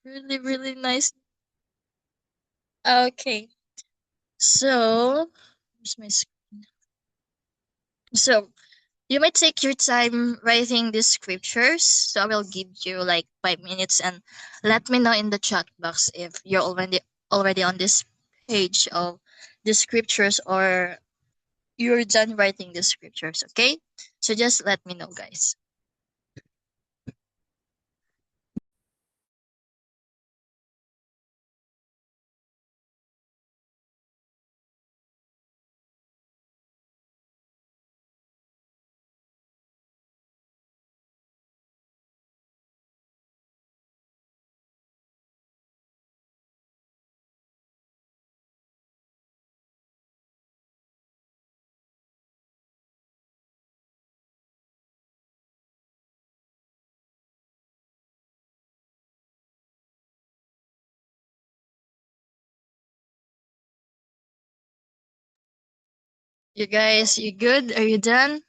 Really, really nice. Okay, so where's my so you might take your time writing these scriptures. So I will give you like 5 minutes and let me know in the chat box if you're already on this page of the scriptures or you're done writing the scriptures, okay? So just let me know, guys. You guys, you good? Are you done?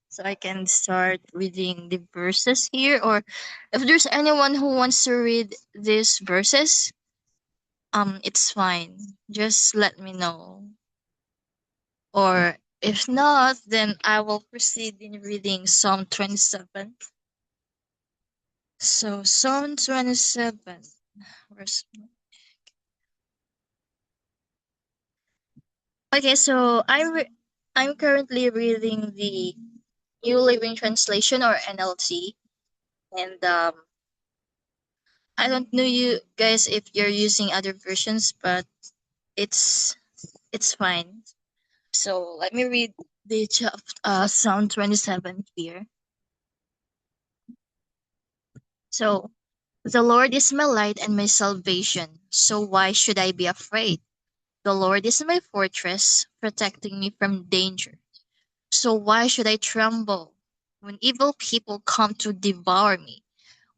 So I can start reading the verses here, or if there's anyone who wants to read these verses, it's fine. Just let me know. Or if not, then I will proceed in reading Psalm 27. So Psalm 27. Where's... Okay, so I'm currently reading the New Living Translation or NLT, and I don't know you guys if you're using other versions, but it's it's fine. So let me read the Psalm 27 here. So the Lord is my light and my salvation. So why should I be afraid? The Lord is my fortress, protecting me from danger. So why should I tremble when evil people come to devour me?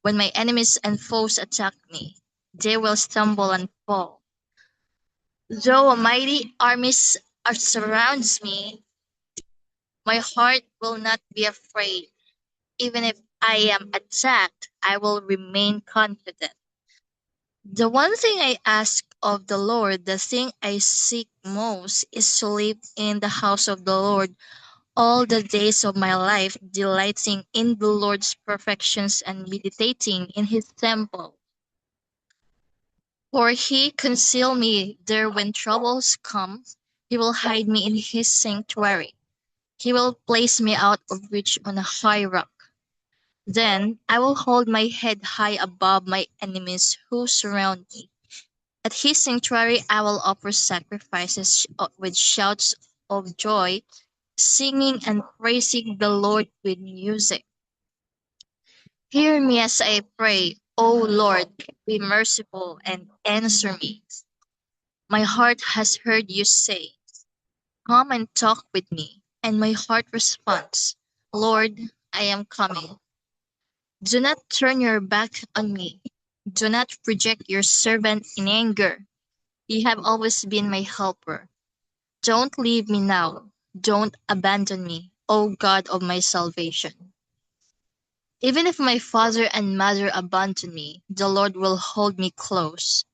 When my enemies and foes attack me, they will stumble and fall. Though a mighty army surrounds me, my heart will not be afraid. Even if I am attacked, I will remain confident. The one thing I ask of the Lord, the thing I seek most, is to live in the house of the Lord all the days of my life, delighting in the Lord's perfections and meditating in his temple. For he conceal me there when troubles come. He will hide me in his sanctuary. He will place me out of reach on a high rock. Then I will hold my head high above my enemies who surround me. At his sanctuary I will offer sacrifices with shouts of joy, singing and praising the Lord with music. Hear me as I pray, O Lord, be merciful and answer me. My heart has heard you say, come and talk with me, and my heart responds, Lord, I am coming. Do not turn your back on me. Do not reject your servant in anger. You have always been my helper. Don't leave me now. Don't abandon me, O God of my salvation. Even if my father and mother abandon me, the Lord will hold me close.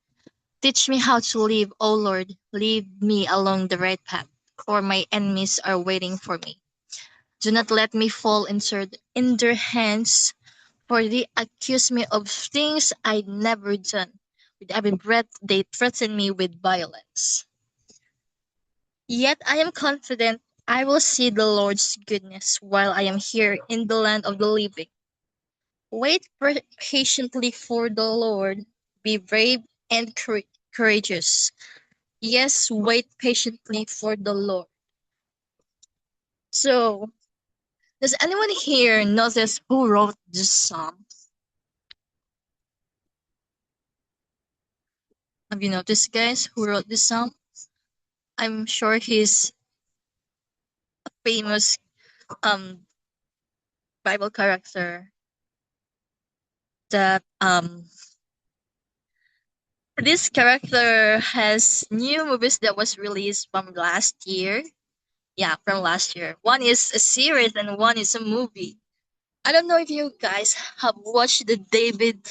Teach me how to live, O Lord. Lead me along the right path, for my enemies are waiting for me. Do not let me fall in their hands, for they accuse me of things I'd never done. With every breath, they threaten me with violence. Yet I am confident I will see the Lord's goodness while I am here in the land of the living. Wait patiently for the Lord. Be brave and courageous. Yes, wait patiently for the Lord. So, does anyone here notice who wrote this song? Have you noticed, guys, who wrote this song? I'm sure he's a famous um Bible character that this character has new movies that was released from last year. Yeah, from last year. One is a series and one is a movie. I don't know if you guys have watched the David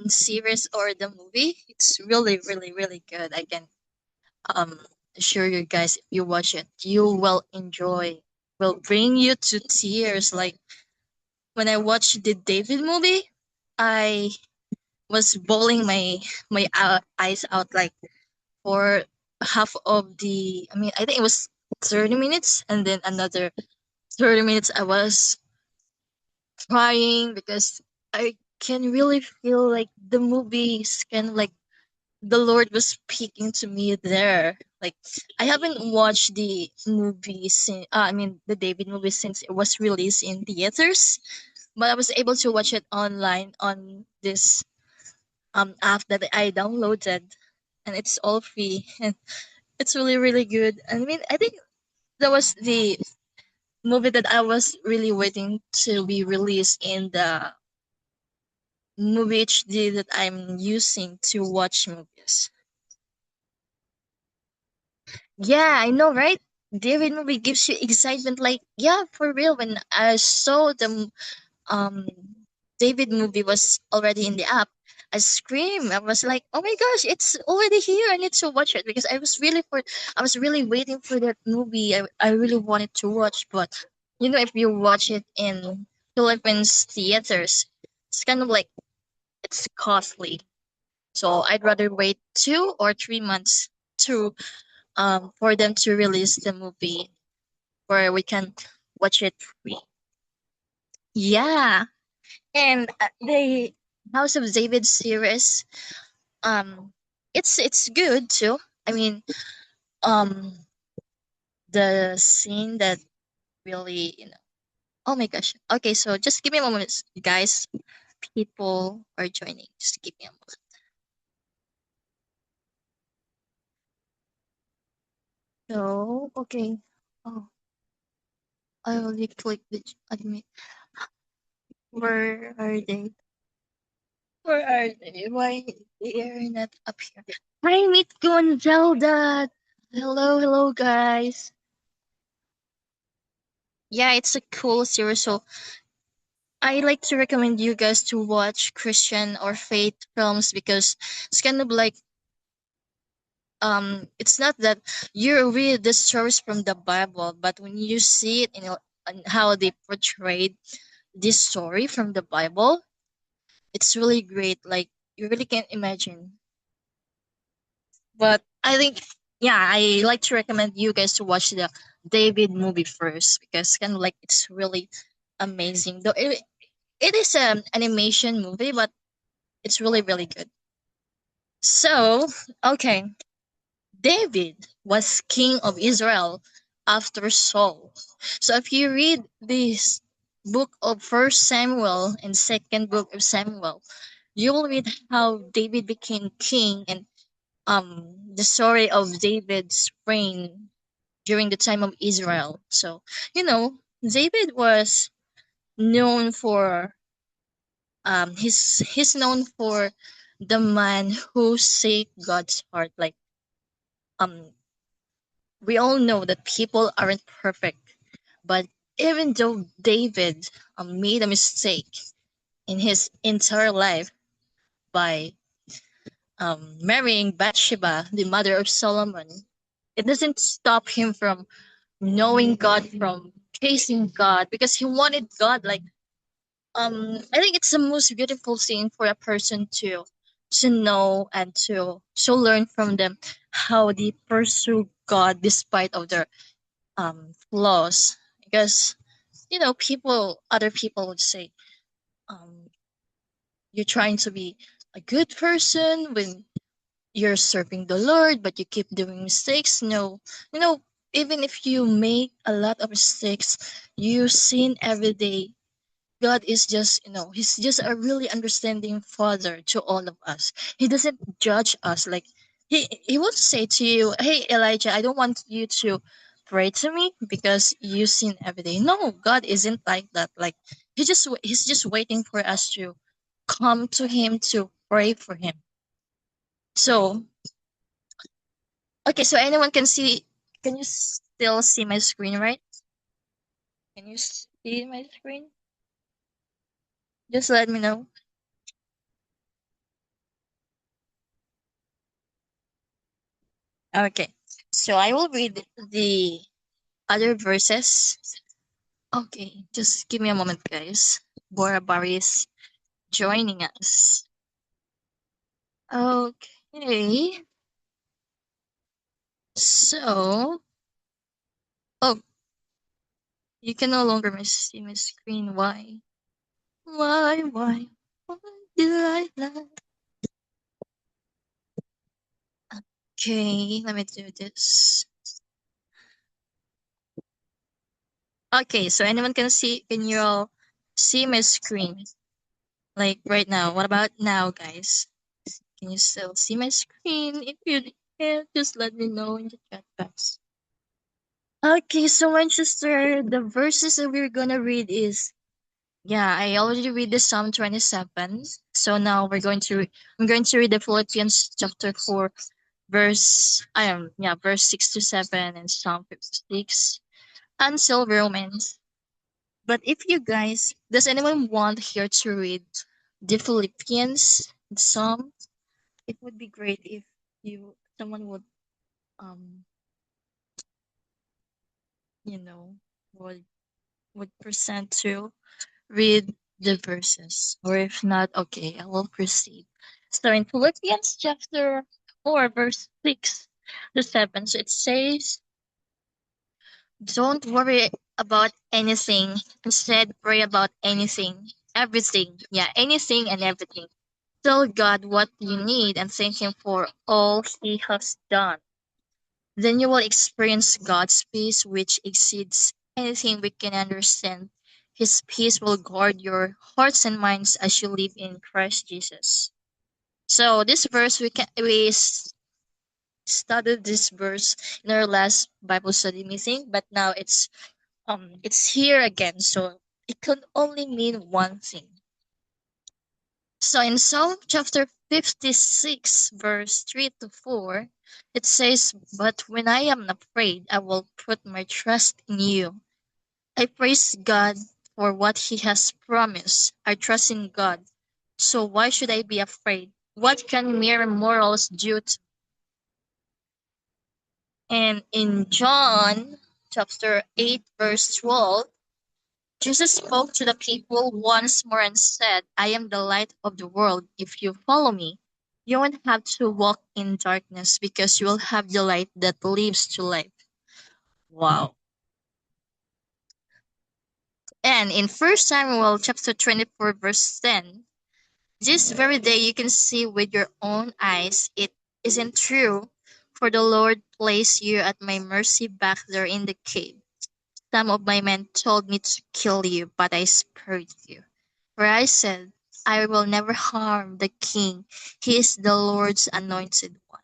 series or the movie. It's really really really good. I can um assure you guys, if you watch it, you will enjoy. Will bring you to tears. Like when I watched the David movie, I was bawling my eyes out like for half of the. I mean, I think it was 30 minutes, and then another 30 minutes I was crying because I can really feel like the movie is kind of like the Lord was speaking to me there. Like I haven't watched the movie since I mean the David movie since it was released in theaters, but I was able to watch it online on this app that I downloaded, and it's all free and it's really really good. I mean, I think that was the movie that I was really waiting to be released in the movie HD that I'm using to watch movies. Yeah, I know, right? David movie gives you excitement. Like, yeah, for real. When I saw the um David movie was already in the app, I screamed. I was like, "Oh my gosh, it's already here! I need to watch it," because I was really waiting for that movie. I really wanted to watch, but if you watch it in Philippines theaters, it's kind of like it's costly. So I'd rather wait 2 or 3 months to for them to release the movie where we can watch it free. Yeah, and the House of David series, it's good too. I mean, um, the scene that really, oh my gosh. Okay, so just give me a moment, guys. People are joining. Just give me a moment. So, okay. Oh, I already clicked the admit. Where are they? Where are they? Why they are not up here? Hi, Meet Gonzelda. Hello, hello, guys. Yeah, it's a cool series. So I like to recommend you guys to watch Christian or faith films because it's kind of like it's not that you read the stories from the Bible, but when you see it in how they portrayed this story from the Bible, it's really great. Like you really can't imagine. But I think, yeah, I like to recommend you guys to watch the David movie first because kind of like it's really amazing. Though it is an animation movie, but it's really really good. So okay, David was king of Israel after Saul. So if you read this book of First Samuel and Second Book of Samuel, you will read how David became king and the story of David's reign during the time of Israel. So, David was known for he's known for the man who saved God's heart. Like um we all know that people aren't perfect, but even though David made a mistake in his entire life by marrying Bathsheba, the mother of Solomon, it doesn't stop him from knowing God, from chasing God, because he wanted God. Like I think it's the most beautiful thing for a person to know and to learn from them how they pursue God despite of their flaws. Because other people would say um you're trying to be a good person when you're serving the Lord, but you keep doing mistakes. No, you know, even if you make a lot of mistakes, you sin every day. God is just, He's just a really understanding Father to all of us. He doesn't judge us. Like, He won't say to you, "Hey, Elijah, I don't want you to pray to me because you sin every day." No, God isn't like that. Like, He's just waiting for us to come to Him to pray for Him. So, okay, so anyone can see, can you still see my screen, right? Can you see my screen? Just let me know. Okay. So I will read the other verses. Okay, just give me a moment, guys. Bora Bari is joining us. Okay. So, oh, you can no longer see my screen. Why? Why? Why did I lie? Okay, let me do this. Okay, so anyone can you all see my screen? Like right now. What about now, guys? Can you still see my screen? If you can, just let me know in the chat box. Okay, so Manchester, the verses that we're gonna read is yeah, I already read the Psalm 27. So now I'm going to read the Philippians chapter 4 verse 6 to 7 and Psalm 56 until Romans. But if you guys, does anyone want here to read the Philippians Psalm? It would be great if someone would um you know would present to read the verses, or if not, okay, I will proceed. So in Philippians chapter 4 verse 6 to 7, so it says, don't worry about anything, instead pray about everything, anything and everything. Tell God what you need and thank Him for all He has done. Then you will experience God's peace, which exceeds anything we can understand. His peace will guard your hearts and minds as you live in Christ Jesus. So this verse studied this verse in our last Bible study meeting, but now it's here again. So it can only mean one thing. So in Psalm chapter 56, verse 3 to 4, it says, but when I am afraid, I will put my trust in you. I praise God for what He has promised. I trust in God. So why should I be afraid? What can mere mortals do? And in John chapter 8, verse 12, Jesus spoke to the people once more and said, I am the light of the world. If you follow me, you won't have to walk in darkness because you will have the light that leads to life. Wow. And in 1 Samuel chapter 24, verse 10, this very day you can see with your own eyes it isn't true, for the Lord placed you at my mercy back there in the cave. Some of my men told me to kill you, but I spared you. For I said, I will never harm the king. He is the Lord's anointed one.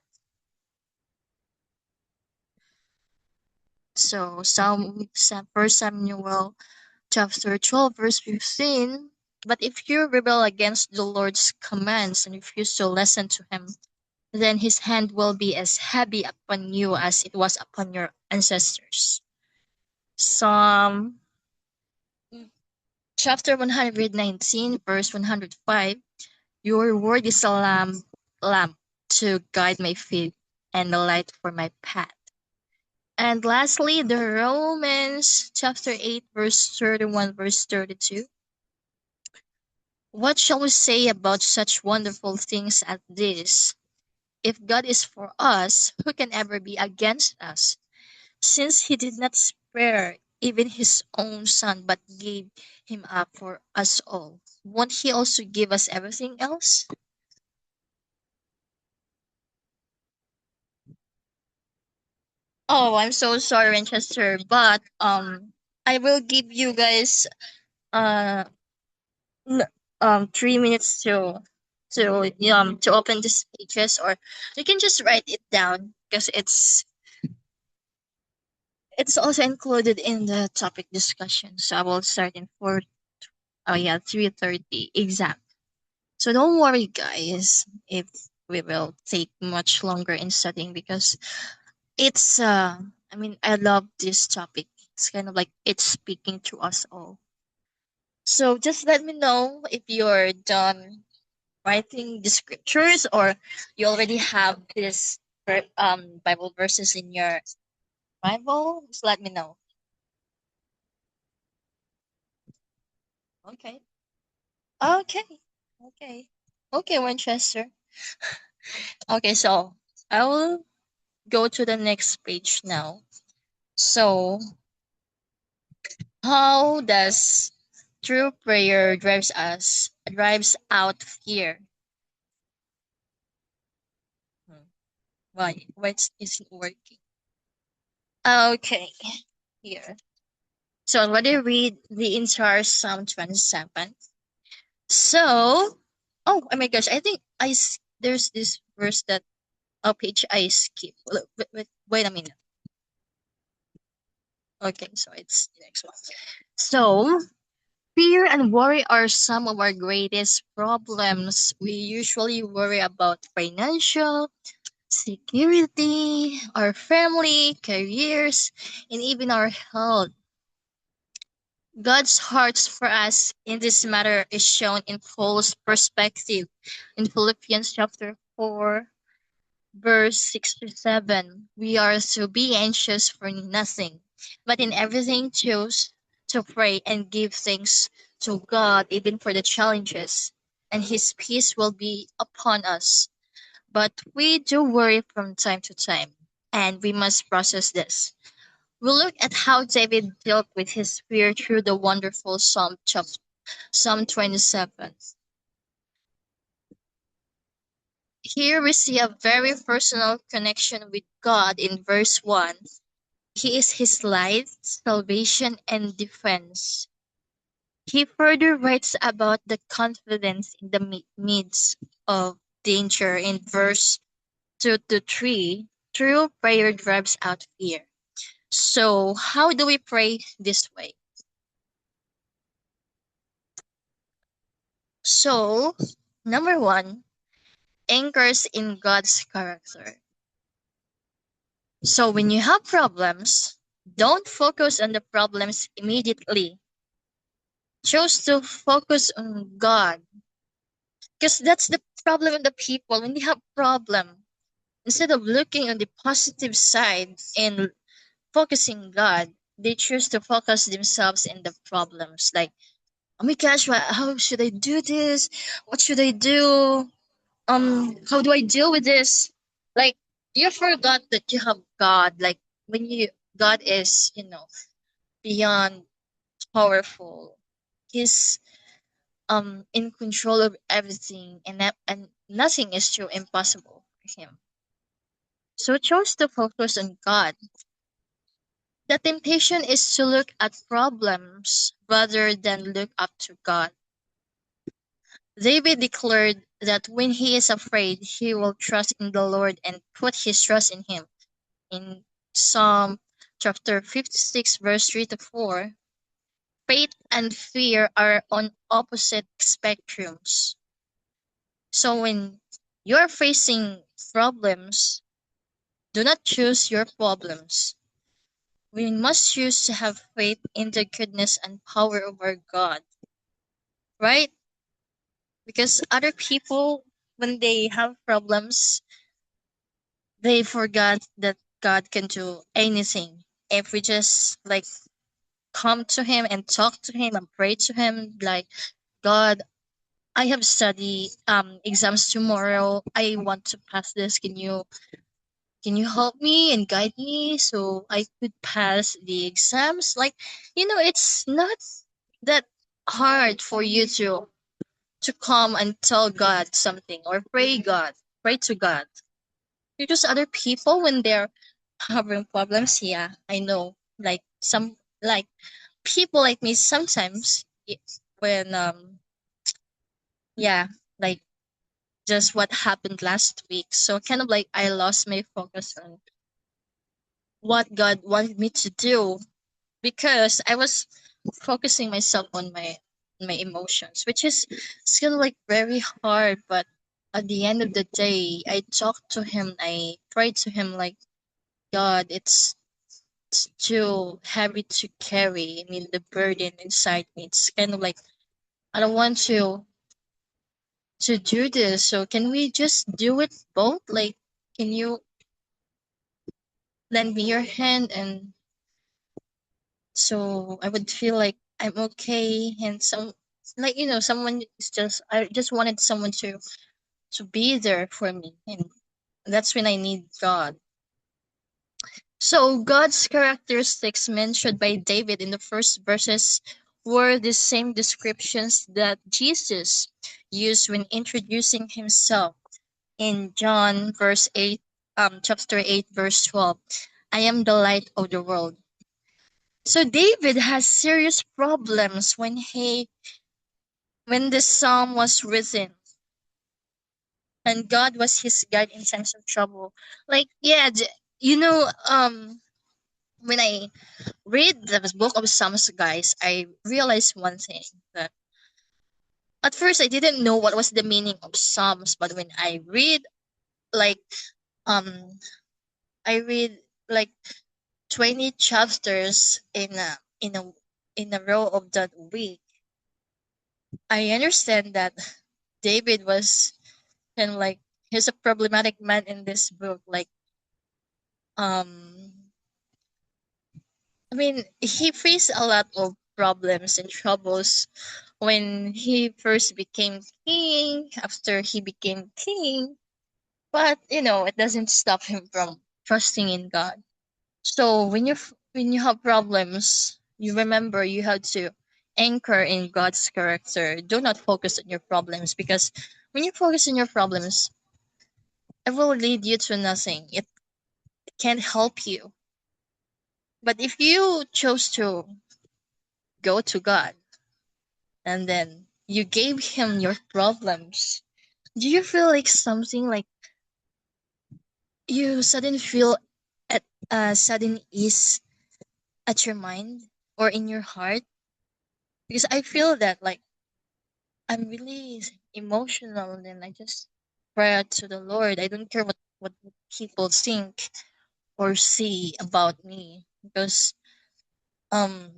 So First Samuel chapter 12, verse 15. But if you rebel against the Lord's commands and refuse to listen to him, then his hand will be as heavy upon you as it was upon your ancestors. Psalm chapter 119, verse 105. Your word is a lamp to guide my feet and a light for my path. And lastly, the Romans chapter 8, verse 31, verse 32. What shall we say about such wonderful things as this? If God is for us, who can ever be against us? Since he did not spare even his own son but gave him up for us all, won't he also give us everything else? Oh, I'm so sorry, Winchester, but I will give you guys uh 3 minutes to open these pages, or you can just write it down because it's also included in the topic discussion. So I will start in 3:30 exact. So don't worry, guys, if we will take much longer in studying because it's I mean I love this topic. It's kind of like it's speaking to us all. So just let me know if you're done writing the scriptures or you already have this Bible verses in your Bible? Just let me know. Okay. Okay. Okay. Okay, Winchester. Okay, so I will go to the next page now. So, how does true prayer drives out fear? Hmm. Why isn't working? Okay, here. So I already read the entire Psalm 27. So, oh my gosh, I think there's this verse that page I skip. Wait a minute. Okay, so it's the next one. So, fear and worry are some of our greatest problems. We usually worry about financial, security, our family, careers, and even our health. God's heart for us in this matter is shown in Paul's perspective in Philippians chapter 4, verse 6 to 7. We are to be anxious for nothing, but in everything choose to pray and give thanks to God even for the challenges, and His peace will be upon us. But we do worry from time to time, and we must process this. We'll look at how David dealt with his fear through the wonderful Psalm 27. Here we see a very personal connection with God in verse 1. He is his light, salvation, and defense. He further writes about the confidence in the midst of danger in verse 2 to 3. True prayer drives out fear. So, how do we pray this way? So, number one, anchors in God's character. So, when you have problems, don't focus on the problems immediately. Choose to focus on God. Because that's the problem with the people. When they have problem, instead of looking on the positive side and focusing God, they choose to focus themselves in the problems. Like, oh my gosh, how should I do this? What should I do? How do I deal with this? Like, you forgot that you have God. Like, when God is, beyond powerful. He's in control of everything, and nothing is too impossible for him. So chose to focus on God. The temptation is to look at problems rather than look up to God. David declared that when he is afraid, he will trust in the Lord and put his trust in him. In Psalm chapter 56, verse 3 to 4, faith and fear are on opposite spectrums. So when you're facing problems, do not choose your problems. We must choose to have faith in the goodness and power of our God, right? Because other people, when they have problems, they forgot that God can do anything. If we just like come to Him and talk to Him and pray to Him, like, God, I have study exams tomorrow. I want to pass this. Can you help me and guide me so I could pass the exams? Like, it's not that hard for you to come and tell God something or pray to God. Because other people when they're having problems, yeah, I know. Like some like people like me sometimes when yeah, like just what happened last week. So kind of like I lost my focus on what God wanted me to do because I was focusing myself on my emotions, which is still like very hard. But at the end of the day, I talked to Him. I prayed to Him like, God, it's too heavy to carry. I mean, the burden inside me. It's kind of like I don't want to do this. So can we just do it both? Like, can you? lend me your hand, and so I would feel like I'm okay. And some, like, someone is just, I just wanted someone to be there for me, and that's when I need God. So God's characteristics mentioned by David in the first verses were the same descriptions that Jesus used when introducing himself in John chapter 8 verse 12. I am the light of the world. So David has serious problems when the psalm was written, and God was his guide in times of trouble. Like, yeah, when I read the book of Psalms, guys, I realized one thing, that at first I didn't know what was the meaning of Psalms, but when like um I read like 20 chapters in a row of that week, I understand that David was kind of like, he's a problematic man in this book. Like, um I mean, he faced a lot of problems and troubles when he first became king, after he became king. But, it doesn't stop him from trusting in God. So when you have problems, you remember you have to anchor in God's character. Do not focus on your problems, because when you focus on your problems, it will lead you to nothing. It can't help you. But if you chose to go to God, and then you gave him your problems, do you feel like something, like you suddenly feel at sudden ease at your mind or in your heart? Because I feel that, like, I'm really emotional, and I just pray out to the Lord. I don't care what people think or see about me, because um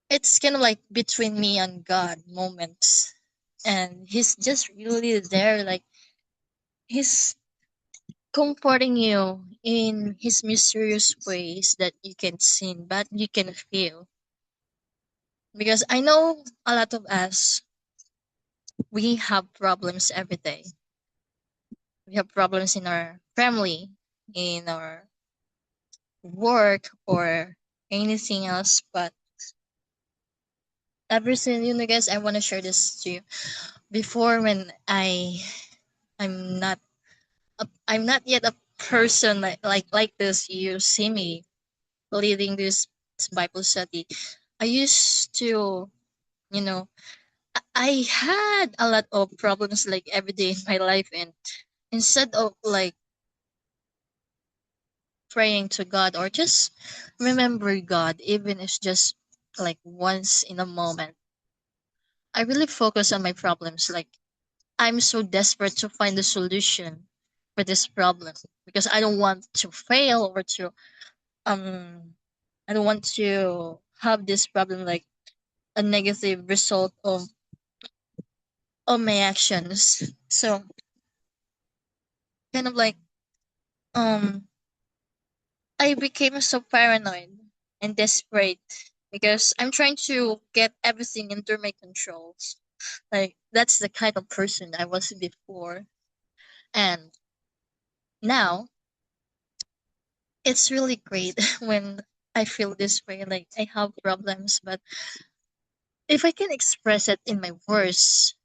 it's kind of like between me and God moments, and he's just really there, like he's comforting you in his mysterious ways that you can see but you can feel. Because I know a lot of us, we have problems every day. We have problems in our family, in our work, or anything else. But everything, guys, I want to share this to you. Before, when I'm not I'm not yet a person like this, you see me leading this Bible study. I used to, you know, I had a lot of problems like every day in my life, and instead of like praying to God or just remember God, even if it's just like once in a moment, I really focus on my problems. Like, I'm so desperate to find a solution for this problem, because I don't want to fail, or to um I don't want to have this problem like a negative result of my actions. So kind of like, um I became so paranoid and desperate, because I'm trying to get everything under my controls. Like, that's the kind of person I was before. And now it's really great when I feel this way. Like, I have problems, but if I can express it in my words,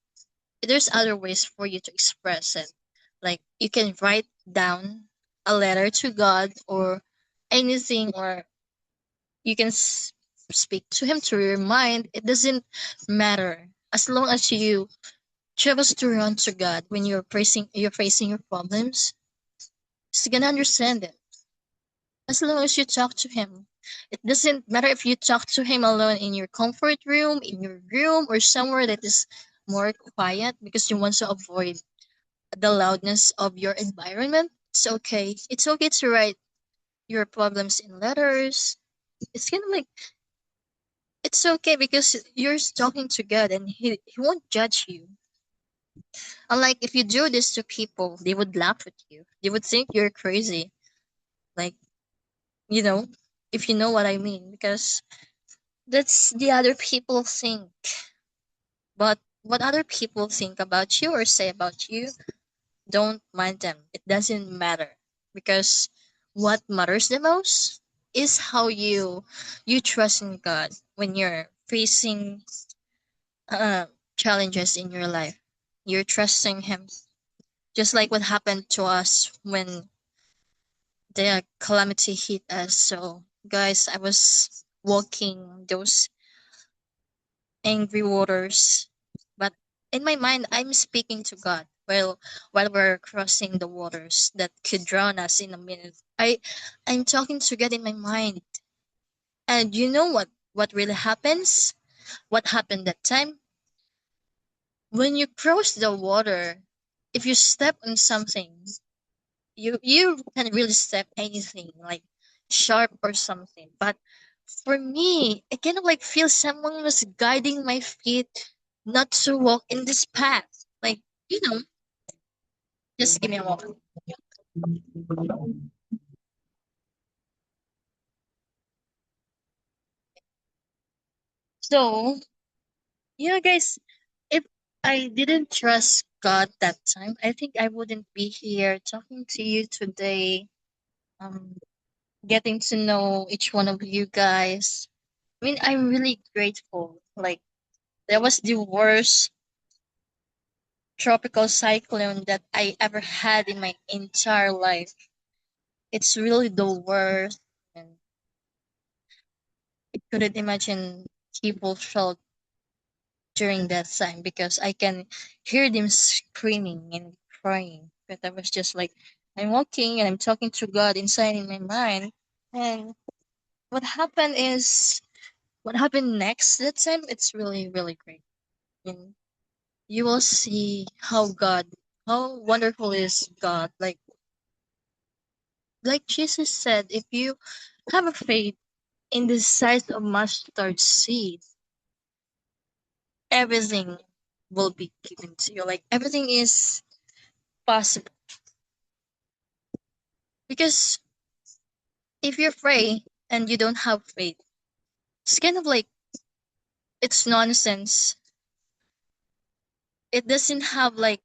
there's other ways for you to express it. Like, you can write down a letter to God or anything, or you can speak to him through your mind. It doesn't matter, as long as you choose to run to God when you're facing your problems. He's gonna understand it, as long as you talk to him. It doesn't matter if you talk to him alone in your comfort room, in your room, or somewhere that is more quiet, because you want to avoid the loudness of your environment. It's okay. It's okay to write your problems in letters. It's kind of like, it's okay, because you're talking to God, and he won't judge you. Unlike if you do this to people, they would laugh at you. They would think you're crazy. Like, You know, if you know what I mean, because that's the other people think. But what other people think about you or say about you, don't mind them. It doesn't matter, because what matters the most is how you trust in God when you're facing uh, challenges in your life. You're trusting Him, just like what happened to us when the calamity hit us. So, guys, I was walking those angry waters, but in my mind, I'm speaking to God while we're crossing the waters that could drown us in a minute. I'm talking to God in my mind, and you know what really happens? What happened that time? When you cross the water, if you step on something, you can really step anything like sharp or something. But for me, I kind of like feel someone was guiding my feet not to walk in this path. Like, you know, just give me a moment. So, guys, if I didn't trust God that time, I think I wouldn't be here talking to you today. Um, Getting to know each one of you guys. I mean, I'm really grateful. Like, that was the worst tropical cyclone that I ever had in my entire life. It's really the worst. And I couldn't imagine people felt during that time, because I can hear them screaming and crying. But I was just like, I'm walking and I'm talking to God inside in my mind. And what happened is, what happened next that time, it's really, really great. And you will see how wonderful is God. Like Jesus said, if you have a faith in the size of mustard seed, everything will be given to you. Like, everything is possible. Because if you pray and you don't have faith, it's kind of like it's nonsense. It doesn't have like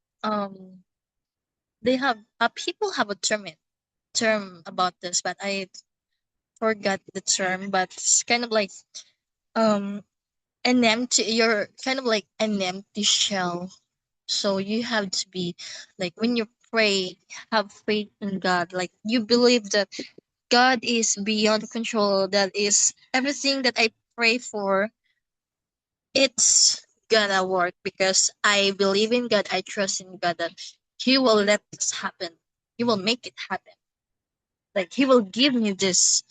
they have people have a term about this, but I forgot the term. But it's kind of like um an empty. You're kind of like an empty shell. So you have to be like, when you pray, have faith in God. Like, you believe that God is beyond control. That is everything that I pray for. It's gonna work, because I believe in God. I trust in God that He will let this happen. He will make it happen. Like, He will give me this,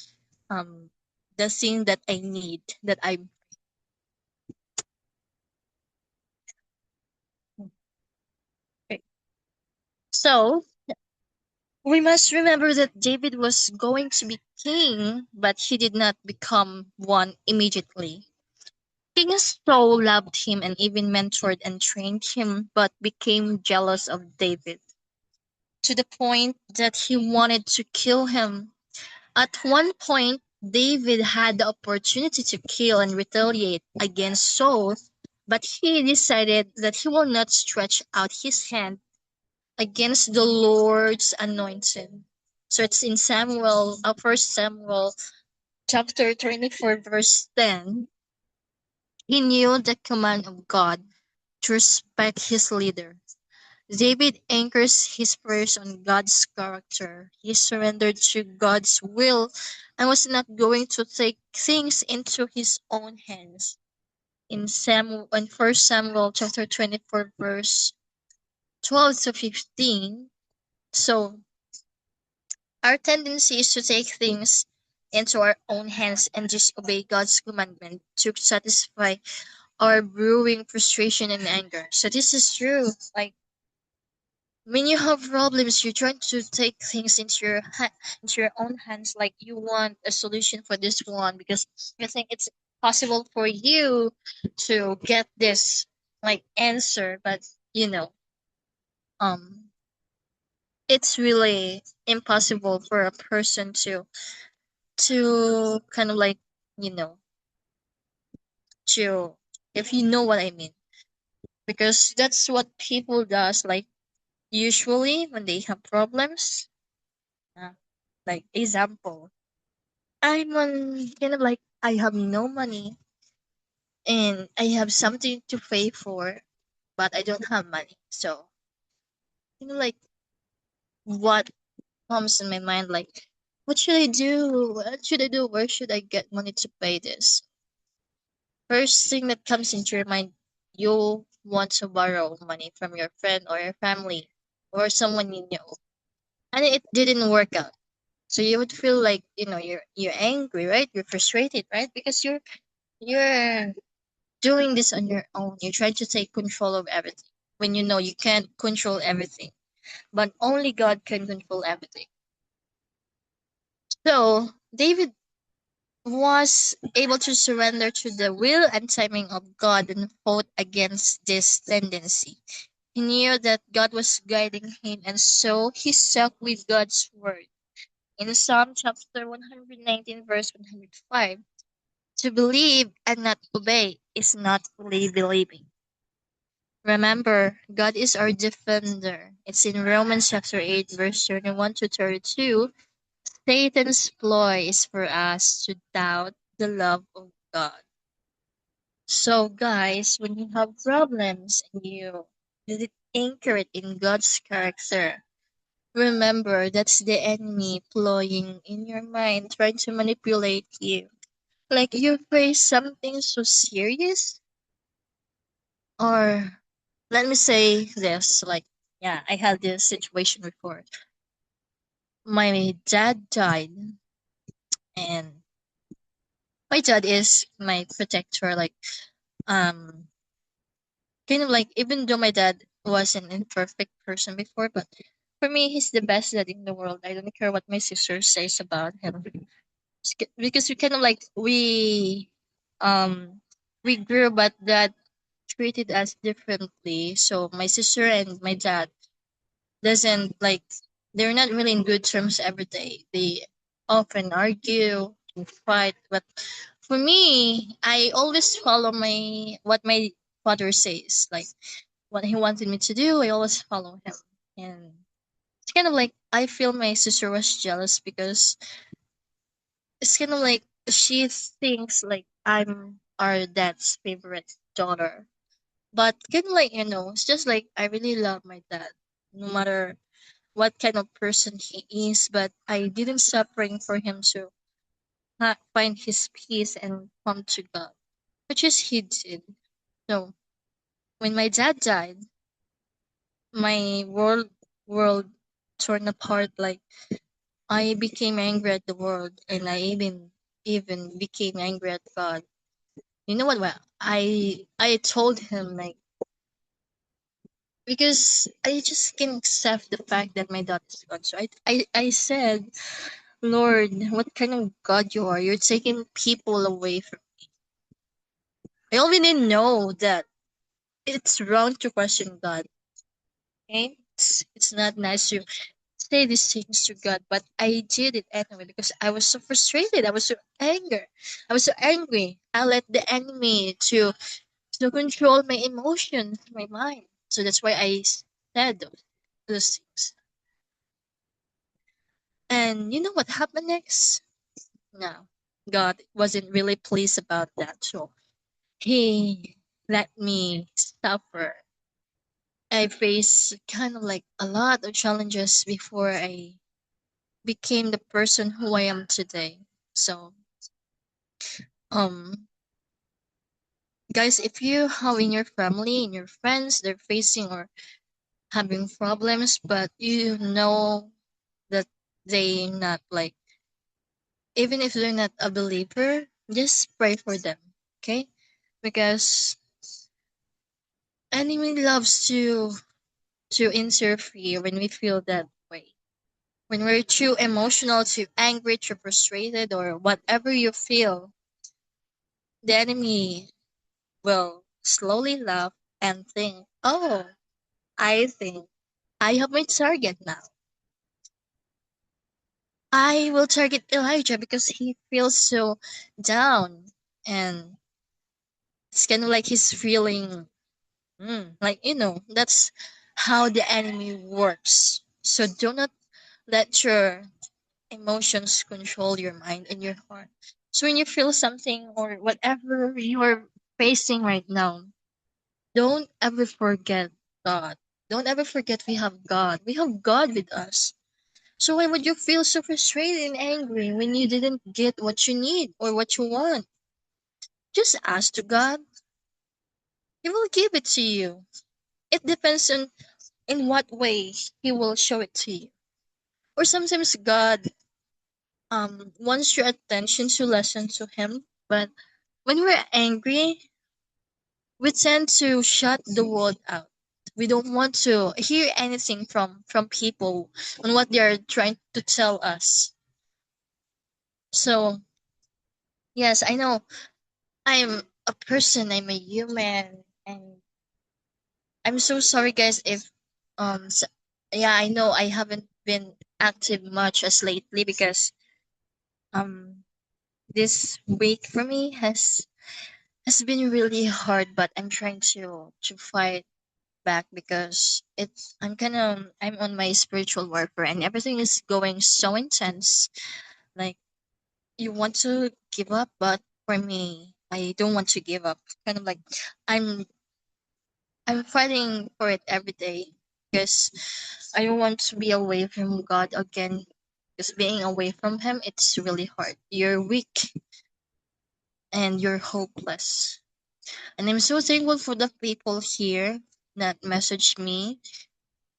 um, the thing that I need. That I okay. So we must remember that David was going to be king, but he did not become one immediately. King Saul loved him and even mentored and trained him, but became jealous of David to the point that he wanted to kill him. At one point, David had the opportunity to kill and retaliate against Saul, but he decided that he will not stretch out his hand against the Lord's anointed. So it's in First Samuel chapter 24, verse 10. He knew the command of God to respect his leader. David anchors his prayers on God's character. He surrendered to God's will and was not going to take things into his own hands. In First Samuel chapter 24, verse 12 to 15. So our tendency is to take things into our own hands and disobey God's commandment to satisfy our brewing frustration and anger. So this is true. Like, when you have problems, you're trying to take things into your own hands. Like, you want a solution for this one because you think it's possible for you to get this like answer, but you know, um, it's really impossible for a person to kind of like, you know, to, if you know what I mean. Because that's what people does, like usually when they have problems. uh, like example, I'm on kind of like I have no money and I have something to pay for, but I don't have money. So, like what comes in my mind, like, what should I do? What should I do? Where should I get money to pay this? First thing that comes into your mind, you want to borrow money from your friend or your family or someone you know. And it didn't work out. So you would feel like, you're angry, right? You're frustrated, right? Because you're doing this on your own. You're trying to take control of everything when you know you can't control everything. But only God can control everything. So David was able to surrender to the will and timing of God and fought against this tendency. He knew that God was guiding him, and so he stuck with God's word. In Psalm chapter 119, verse 105, to believe and not obey is not fully believing. Remember, God is our defender. It's in Romans chapter 8, verse 31 to 32. Satan's ploy is for us to doubt the love of God. So, guys, when you have problems and you did anchor it in God's character, remember that's the enemy ploying in your mind, trying to manipulate you. Like you face something so serious, or let me say this, like, yeah, I had this situation before. My dad died, and my dad is my protector, like, um kind of like, even though my dad was an imperfect person before, but for me he's the best dad in the world. I don't care what my sister says about him. Because we kind of like, we grew, but dad treated us differently. So my sister and my dad doesn't like, they're not really in good terms every day. They often argue and fight. But for me, I always follow my what my father says. Like what he wanted me to do, I always follow him. And it's kind of like, I feel my sister was jealous because it's kind of like she thinks like I'm our dad's favorite daughter. But kind of like, it's just like I really love my dad, no matter what kind of person he is. But I didn't stop praying for him to find his peace and come to God, which is he did. So when my dad died, my world torn apart. Like I became angry at the world, and I even became angry at God. You know what? Well, I told him, like, because I just can't accept the fact that my dad is gone. So I said, Lord, what kind of God you are? You're taking people away from. I already know that it's wrong to question God. Okay, it's not nice to say these things to God, but I did it anyway because I was so frustrated. I was so angry. I was so angry. I let the enemy to control my emotions, my mind. So that's why I said those things. And you know what happened next? No, God wasn't really pleased about that. So He let me suffer. I faced kind of like a lot of challenges before I became the person who I am today. So, um, guys, if you have in your family, in your friends, they're facing or having problems, but you know that they not like, even if they're not a believer, just pray for them, okay? Because enemy loves to interfere when we feel that way. When we're too emotional, too angry, too frustrated, or whatever you feel, the enemy will slowly laugh and think, oh, I think I have my target now. I will target Elijah because he feels so down, and it's kind of like he's feeling like, that's how the enemy works. So do not let your emotions control your mind and your heart. So when you feel something or whatever you're facing right now, don't ever forget God. Don't ever forget we have God. We have God with us. So why would you feel so frustrated and angry when you didn't get what you need or what you want? Just ask to God. He will give it to you. It depends on in what way He will show it to you. Or sometimes God wants your attention to listen to Him, but when we're angry, we tend to shut the world out. We don't want to hear anything from people on what they are trying to tell us. So yes, I know I'm a person, I'm a human, and I'm so sorry, guys, if yeah, I know I haven't been active much as lately because um this week for me has been really hard, but I'm trying to fight back because I'm on my spiritual warfare and everything is going so intense. Like you want to give up, but for me, I don't want to give up. Kind of like I'm I'm fighting for it every day because I don't want to be away from God again. Because being away from Him, it's really hard. You're weak and you're hopeless. And I'm so thankful for the people here that messaged me.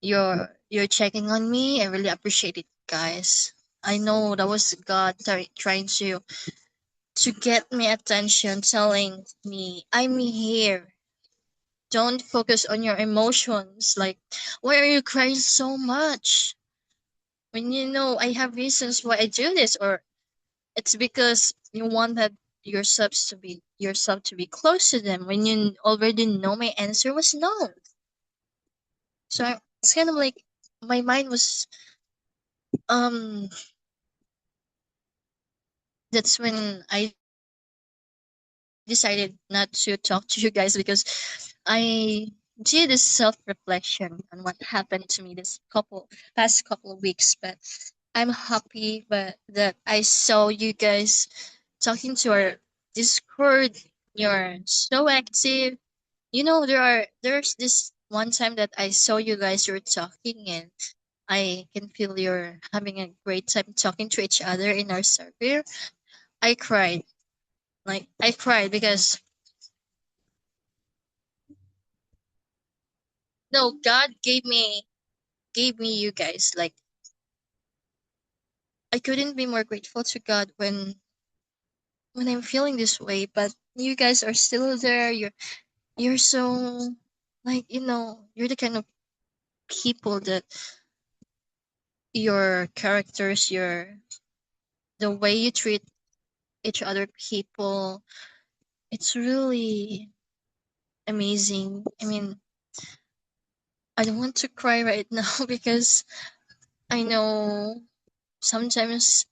You're checking on me. I really appreciate it, guys. I know that was God trying to get me attention, telling me I'm here. Don't focus on your emotions. Like, why are you crying so much? When you know I have reasons why I do this, or it's because you wanted yourself to be close to them when you already know my answer was no. So it's kind of like my mind was um that's when I decided not to talk to you guys because I did a self reflection on what happened to me this couple past couple of weeks, but I'm happy but that I saw you guys talking to our Discord. You're so active. There's this one time that I saw you guys were talking and I can feel you're having a great time talking to each other in our server. I cried. Like I cried because no, God gave me you guys. Like I couldn't be more grateful to God when I'm feeling this way, but you guys are still there. You're so like you're the kind of people that your characters, your the way you treat each other people, it's really amazing. I mean, I don't want to cry right now because I know sometimes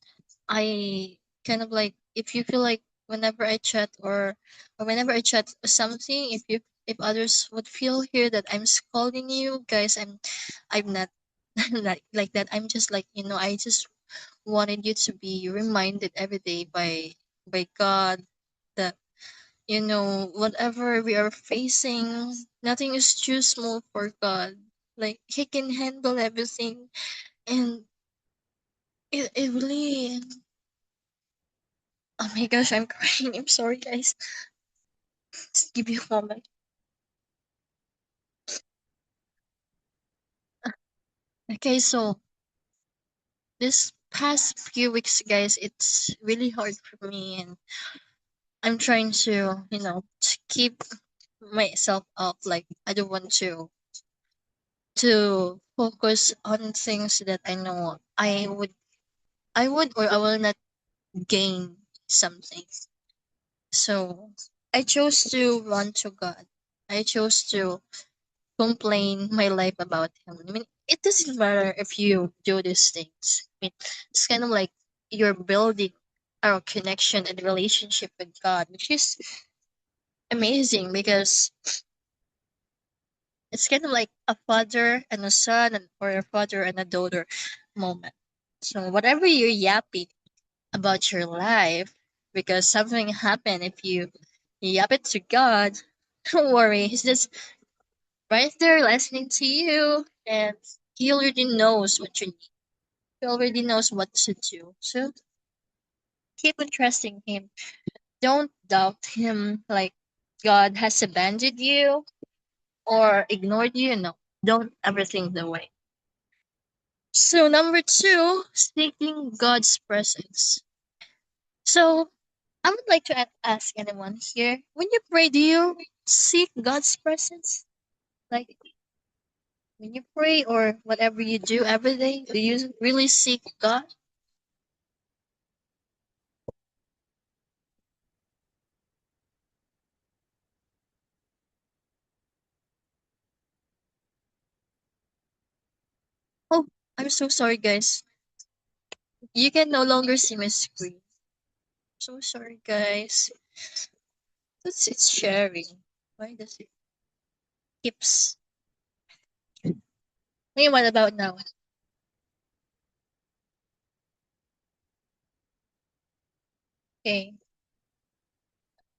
I kind of like if you feel like whenever I chat or whenever I chat something, if others would feel here that I'm scolding you guys, I'm not like that. I'm just like I just wanted you to be reminded every day by God that whatever we are facing, nothing is too small for God. Like He can handle everything, and it really. Oh my gosh, I'm crying. I'm sorry, guys. Just give me a moment. Okay, so this past few weeks, guys, it's really hard for me, and I'm trying to keep myself up. Like I don't want to focus on things that I know I would or I will not gain something. So I chose to run to God. I chose to complain my life about Him. I mean, it doesn't matter if you do these things. I mean, it's kind of like you're building our connection and relationship with God, which is amazing because it's kind of like a father and a son, or a father and a daughter moment. So whatever you're yapping about your life, because something happened, if you yap it to God, don't worry. He's just right there listening to you, and he already knows what you need. He already knows what to do. So keep on trusting him. Don't doubt him like God has abandoned you or ignored you. No, don't ever think that way. So number two, seeking God's presence. So I would like to ask anyone here, when you pray, do you seek God's presence? Like when you pray or whatever you do every day, do you really seek God? Oh, I'm so sorry, guys. You can no longer see my screen. So sorry, guys. It's sharing. Why does it keeps? Hey, what about now? Okay.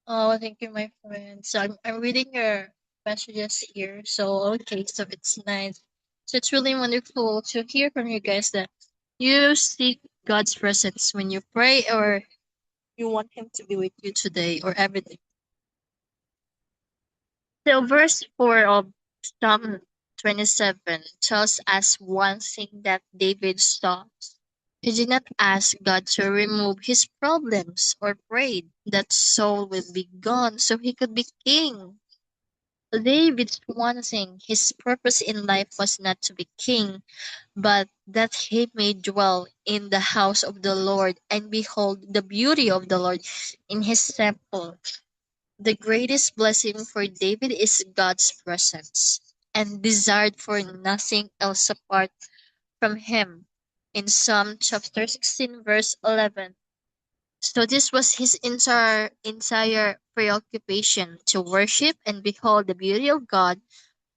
Oh, thank you, my friend. So I'm reading your messages here. So okay, so it's nice. So it's really wonderful to hear from you guys that you seek God's presence when you pray, or you want Him to be with you today or every day. So verse 4 of Psalm 27 tells us one thing that David saw. He did not ask God to remove his problems or prayed that Saul will be gone so he could be king. David's one thing, his purpose in life was not to be king, but that he may dwell in the house of the Lord and behold the beauty of the Lord in his temple. The greatest blessing for David is God's presence, and desired for nothing else apart from him. In Psalm chapter 16, verse 11. So this was his entire preoccupation, to worship and behold the beauty of God.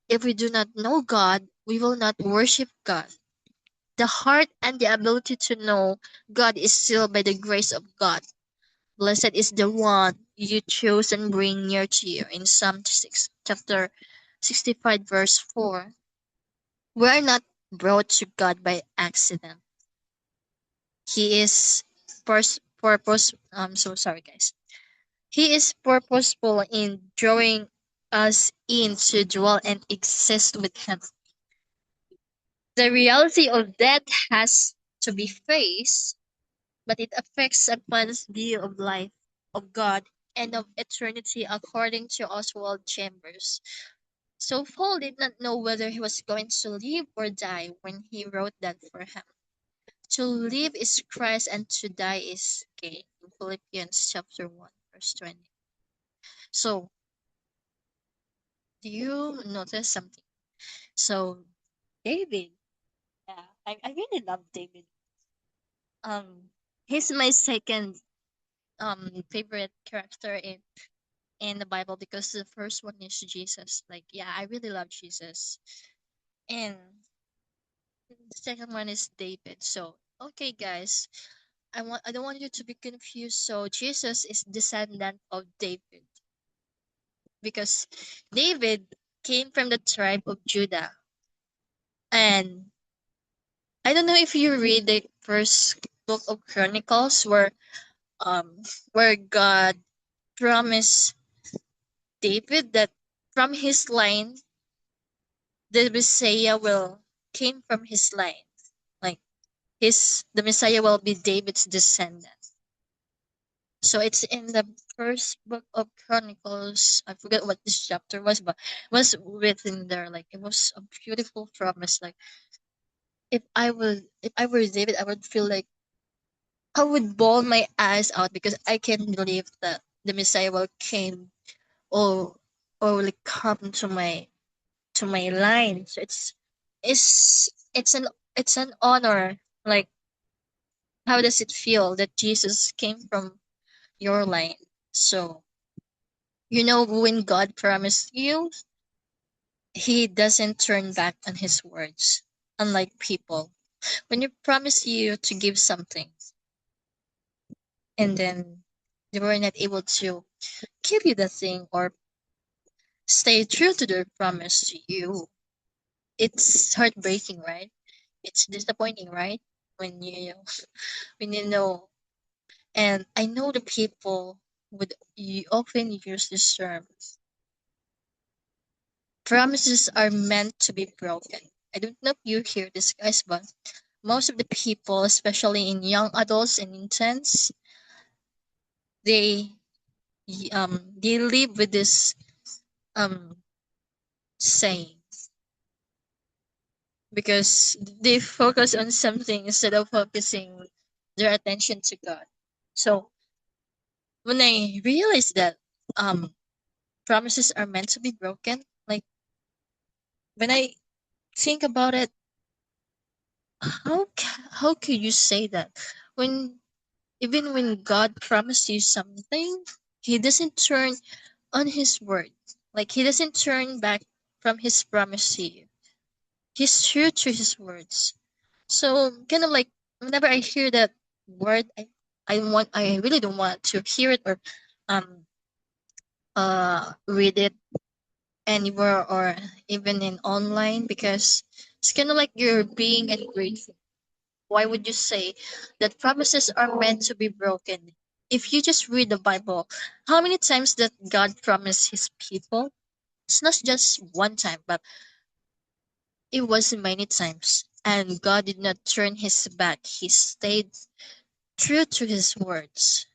If we do not know God, we will not worship God. The heart and the ability to know God is sealed by the grace of God. Blessed is the one you choose and bring near to you. In Psalm 6, chapter 65, verse 4. We are not brought to God by accident. He is purpose. I'm so sorry, guys. He is purposeful in drawing us in to dwell and exist with Him. The reality of death has to be faced, but it affects a man's view of life, of God, and of eternity, according to Oswald Chambers. So Paul did not know whether he was going to live or die when he wrote that for him. To live is Christ and to die is gain. In Philippians chapter 1, verse 20. So, do you notice something? So, David, yeah, I really love David. He's my second favorite character in the Bible, because the first one is Jesus. Like, yeah, I really love Jesus. And the second one is David. So, okay, guys, I don't want you to be confused. So, Jesus is descendant of David, because David came from the tribe of Judah. And I don't know if you read the first book of Chronicles, where God promised David that from his line the Messiah will came from his line. Like, the Messiah will be David's descendant. So it's in the first book of Chronicles. I forget what this chapter was, but it was written there. Like, it was a beautiful promise. Like, if I were David, I would feel like I would bawl my eyes out, because I can't believe that the Messiah will came, or will come to my line. So it's It's an honor. Like, how does it feel that Jesus came from your line? So, when God promised you, he doesn't turn back on his words. Unlike people, when you promise you to give something and then they were not able to give you the thing or stay true to their promise to you, it's heartbreaking, right? It's disappointing, right? When you know. And I know the people would you often use this term. Promises are meant to be broken. I don't know if you hear this, guys, but most of the people, especially in young adults and in teens, they they live with this um saying because they focus on something instead of focusing their attention to God. So when I realized that promises are meant to be broken, like when I think about it, how could you say that when even when God promised you something, He doesn't turn on His word. Like He doesn't turn back from His promise to you. He's true to His words. So kind of like whenever I hear that word, I really don't want to hear it or um read it anywhere or even in online because it's kind of like you're being ungrateful. Why would you say that promises are meant to be broken? If you just read the Bible, how many times that God promised his people? It's not just one time, but it was many times. And God did not turn his back. He stayed true to his words.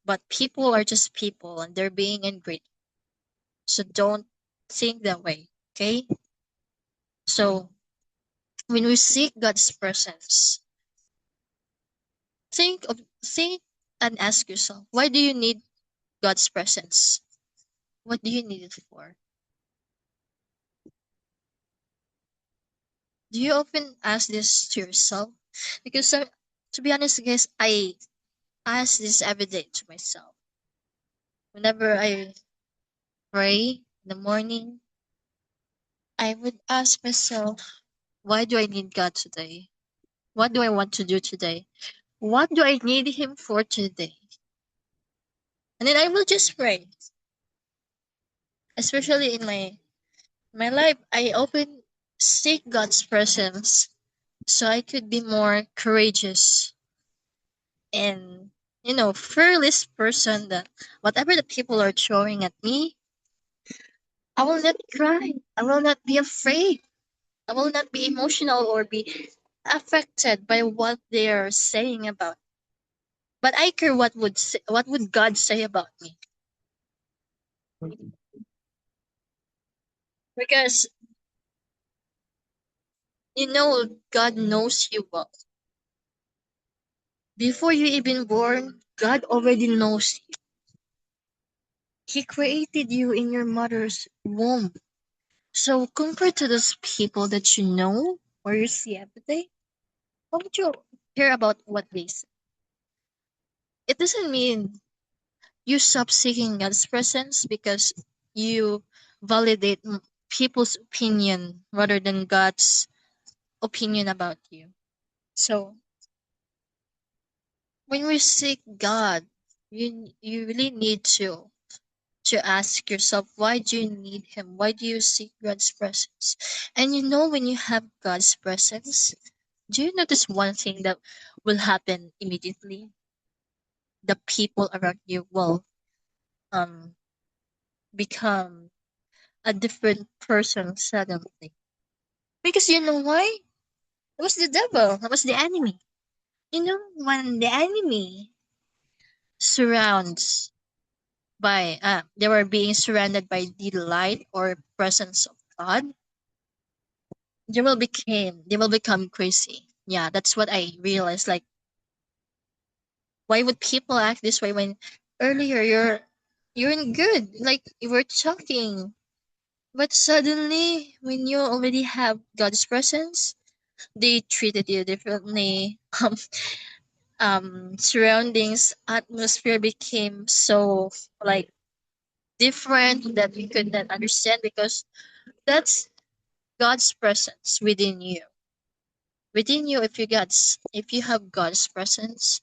But people are just people and they're being ungrateful. So don't think that way. Okay? So when we seek God's presence, think and ask yourself, why do you need God's presence? What do you need it for? Do you often ask this to yourself? Because to be honest, guys, I ask this every day to myself. Whenever I pray in the morning, I would ask myself, why do I need God today? What do I want to do today? What do I need Him for today? And then I will just pray. Especially in my life, I often seek God's presence so I could be more courageous and fearless person that whatever the people are throwing at me, I will not cry. I will not be afraid. I will not be emotional or be affected by what they are saying about. But I care what would God say about me because God knows you well. Before you even born, God already knows you. He created you in your mother's womb. So compared to those people that you know or you see every day, why would you care about what they say? It doesn't mean you stop seeking God's presence because you validate people's opinion rather than God's opinion about you. So when we seek God, you really need to ask yourself, why do you need Him? Why do you seek God's presence? And when you have God's presence, do you notice one thing that will happen immediately? The people around you will um become a different person suddenly. Because you know why? It was the devil. It was the enemy. When the enemy surrounds they were being surrounded by the light or presence of God, they will become crazy. Yeah, that's what I realized. Like, why would people act this way when earlier you're in good, like you were talking, but suddenly when you already have God's presence, they treated you differently. Surroundings, atmosphere became so like different that you could not understand because that's God's presence within you. Within you, if you have God's presence,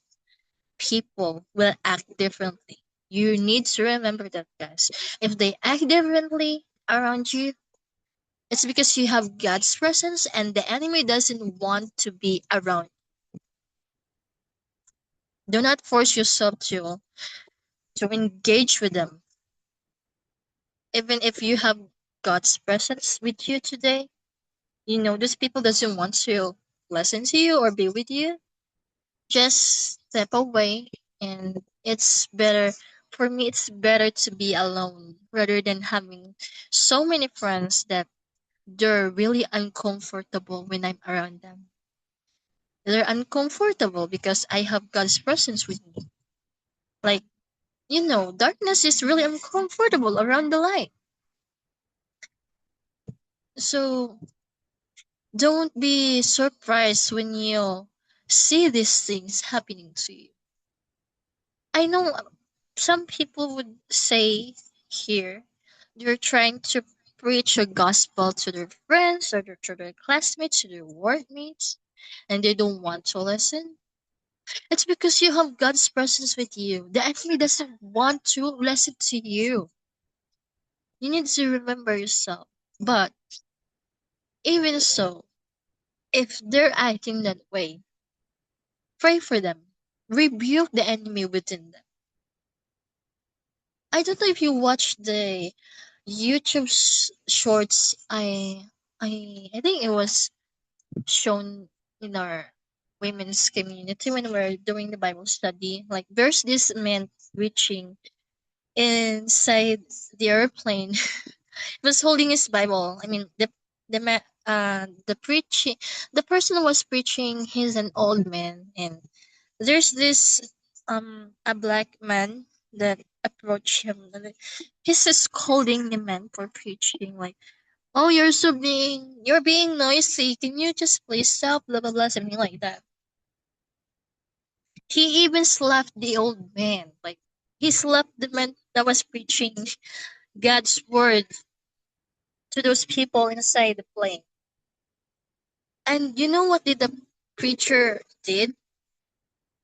people will act differently. You need to remember that, guys. If they act differently around you, it's because you have God's presence and the enemy doesn't want to be around. Do not force yourself to engage with them. Even if you have God's presence with you today, you know those people doesn't want to listen to you or be with you. Just step away, and it's better for me. It's better to be alone rather than having so many friends that they're really uncomfortable when I'm around them. They're uncomfortable because I have God's presence with me. Like, darkness is really uncomfortable around the light. So don't be surprised when you see these things happening to you. I know some people would say here they're trying to preach a gospel to their friends or to their classmates, to their workmates, and they don't want to listen. It's because you have God's presence with you. The enemy doesn't want to listen to you. You need to remember yourself. But even so, if they're acting that way, pray for them. Rebuke the enemy within them. I don't know if you watched the YouTube shorts. I think it was shown in our women's community when we're doing the Bible study. Like there's this man preaching inside the airplane. He was holding his Bible. I mean the ma- the preaching the person who was preaching, he's an old man, and there's this a black man that approached him, and he's just scolding the man for preaching, like, oh, you're being noisy, can you just please stop, blah blah blah, something like that. He even slapped the old man, like he slapped the man that was preaching God's word to those people inside the plane. And you know what did the preacher did?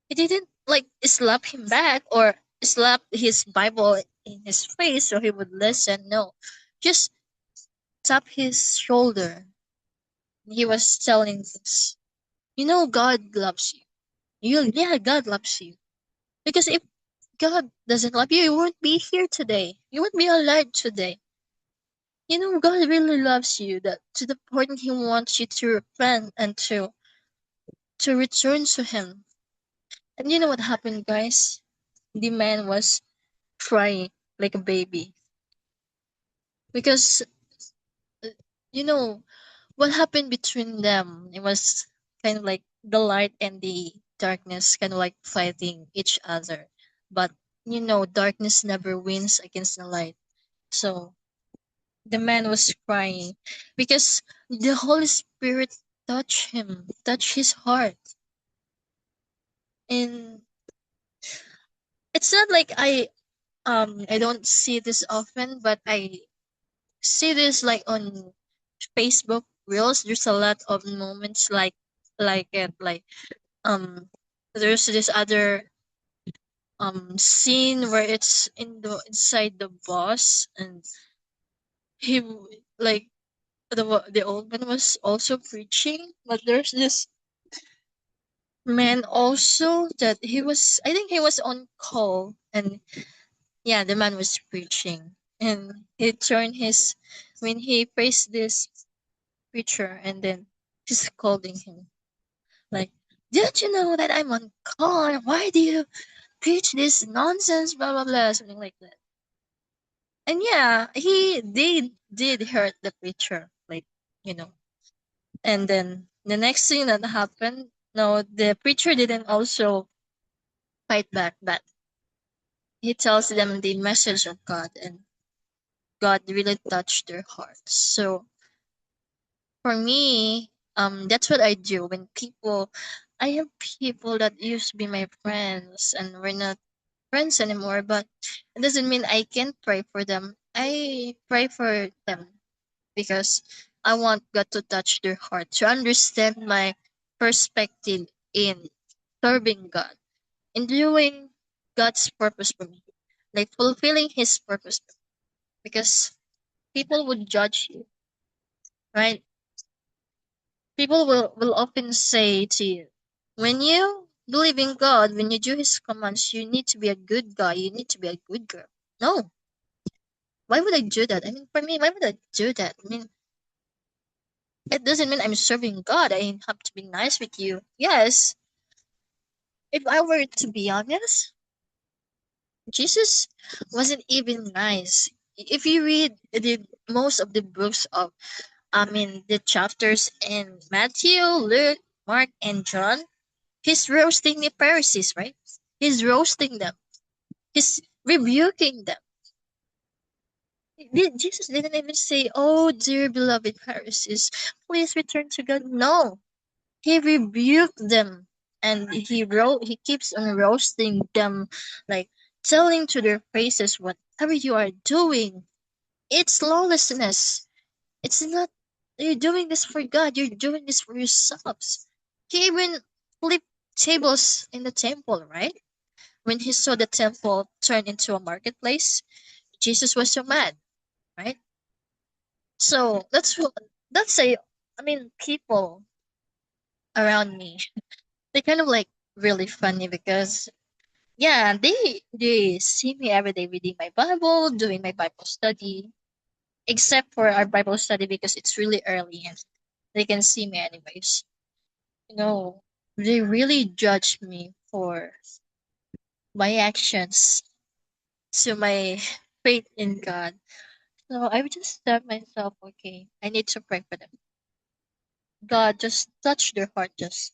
He didn't like slap him back or slap his Bible in his face so he would listen. No, just tap his shoulder. He was telling us, God loves you. Yeah, God loves you. Because if God doesn't love you, you won't be here today. You won't be alive today. God really loves you. That to the point He wants you to repent and to return to Him. And you know what happened, guys? The man was crying like a baby because you know what happened between them. It was kind of like the light and the darkness kind of like fighting each other, but darkness never wins against the light. So the man was crying because the Holy Spirit touched his heart. And it's not like I don't see this often, but I see this like on Facebook Reels. There's a lot of moments like it, like there's this other scene where it's inside the bus, and he like the old man was also preaching, but there's this man also that I think he was on call, and yeah, the man was preaching, and he turned his when he praised this preacher, and then he's scolding him like, "Did you know that I'm on call? Why do you preach this nonsense?" Blah blah blah, something like that. And yeah, he did hurt the preacher, like you know. And then the next thing that happened, no, the preacher didn't also fight back, but he tells them the message of God, and God really touched their hearts. So for me, That's what I do when people. I have people that used to be my friends, and we're not friends anymore. But it doesn't mean I can't pray for them. I pray for them because I want God to touch their heart, to understand my perspective in serving God, in doing God's purpose for me, like fulfilling His purpose for me. Because people would judge you, right? People will often say to you, when you believe in God, when you do His commands, you need to be a good guy, you need to be a good girl. No, why would I do that? I mean, for me, why would I do that? I mean, it doesn't mean I'm serving God. I have to be nice with you. Yes, if I were to be honest, Jesus wasn't even nice. If you read the most of the books of, I mean, the chapters in Matthew, Luke, Mark, and John, he's roasting the Pharisees, right? He's roasting them. He's rebuking them. Jesus didn't even say, "Oh, dear beloved Pharisees, please return to God." No, he rebuked them, and he keeps on roasting them, like telling to their faces, whatever you are doing, it's lawlessness. It's not, you're doing this for God, you're doing this for yourselves. He even flipped tables in the temple, right? When he saw the temple turn into a marketplace, Jesus was so mad, right? So that's a, I mean, people around me, they kind of like really funny because yeah, they see me every day reading my Bible, doing my Bible study, except for our Bible study because it's really early and they can see me anyways. You know, they really judge me for my actions to my faith in God. So I would just tell myself, okay, I need to pray for them. God, just touch their heart, just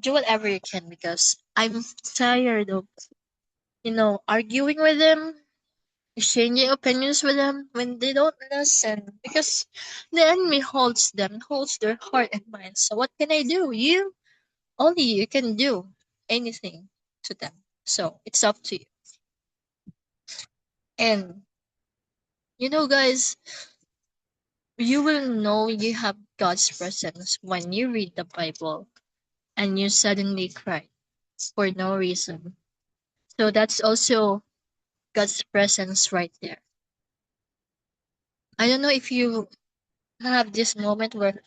do whatever you can because I'm tired of, arguing with them, exchanging opinions with them when they don't listen because the enemy holds their heart and mind. So what can I do? Only you can do anything to them. So it's up to you. And guys, you will know you have God's presence when you read the Bible and you suddenly cry for no reason. So that's also God's presence right there. I don't know if you have this moment where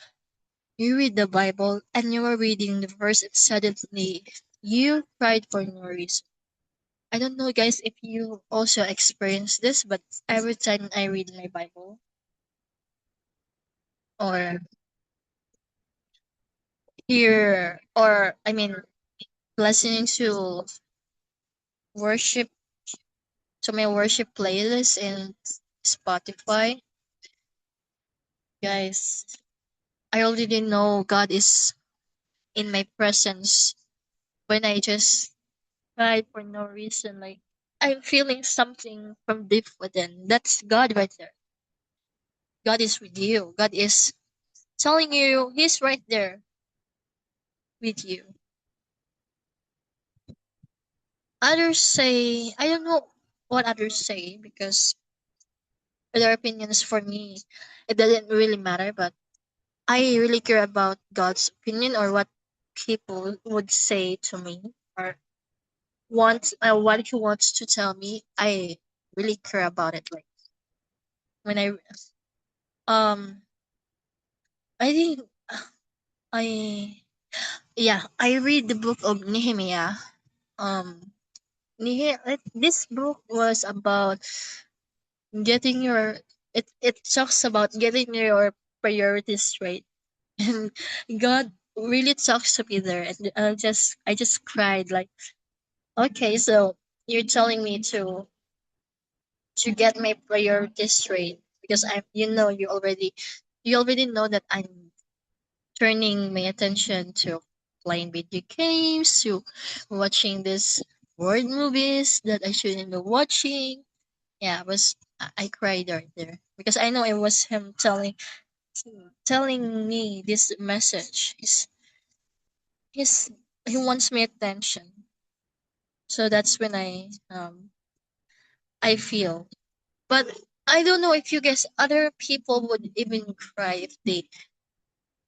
you read the Bible and you were reading the verse and suddenly you cried for no reason. I don't know, guys, if you also experience this, but every time I read my Bible or hear, or I mean, listening worship, to my worship playlist in Spotify, guys, I already know God is in my presence when I just cry for no reason. Like, I'm feeling something from deep within. That's God right there. God is with you. God is telling you He's right there with you. Others say, I don't know what others say because their opinions for me, it doesn't really matter, but I really care about God's opinion or what people would say to me or what He wants to tell me. I really care about it. Like when um, I think I, yeah, I read the book of Nehemiah. This book was about getting your it talks about getting your priorities straight. And God really talks to me there, and I just cried like, okay, so you're telling me to get my priorities straight because you already know that I'm turning my attention to playing video games, to watching these word movies that I shouldn't be watching. Yeah, I cried right there because I know it was him telling. telling me this message. He's, he wants my attention. So that's when I feel. But I don't know if you guys, other people would even cry if they,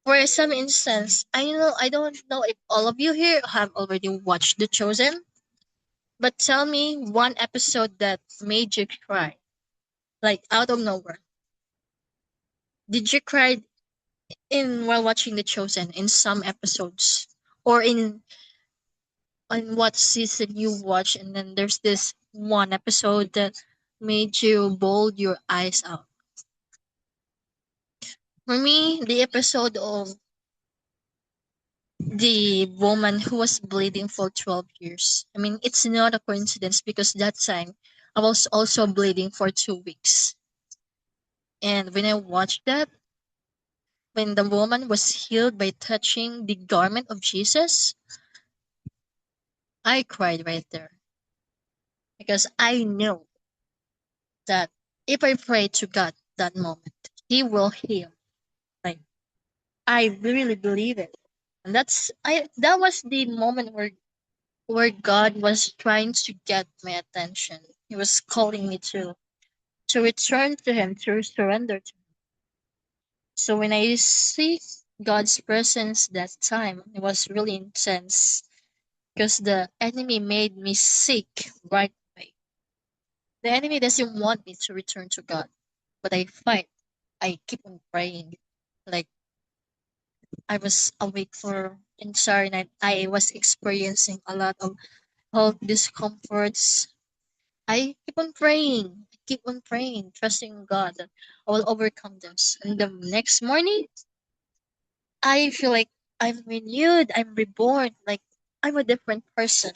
for some instance, I don't know if all of you here have already watched The Chosen, but tell me one episode that made you cry, like out of nowhere. Did you cry in while watching The Chosen in some episodes, or in on what season you watch, and then there's this one episode that made you bold your eyes out? For me, the episode of the woman who was bleeding for 12 years. I mean, it's not a coincidence because that time I was also bleeding for 2 weeks. And when I watched that, when the woman was healed by touching the garment of Jesus, I cried right there because I know that if I pray to God that moment, He will heal. Like, I really believe it. And that was the moment where God was trying to get my attention. He was calling me to return to Him, to surrender to Him. So when I see God's presence that time, it was really intense because the enemy made me sick right away. The enemy doesn't want me to return to God, but I fight. I keep on praying. Like, I was awake for entire night. I was experiencing a lot of health discomforts. I keep on praying. I keep on praying, trusting God that I will overcome this. And the next morning, I feel like I'm renewed. I'm reborn. Like, I'm a different person.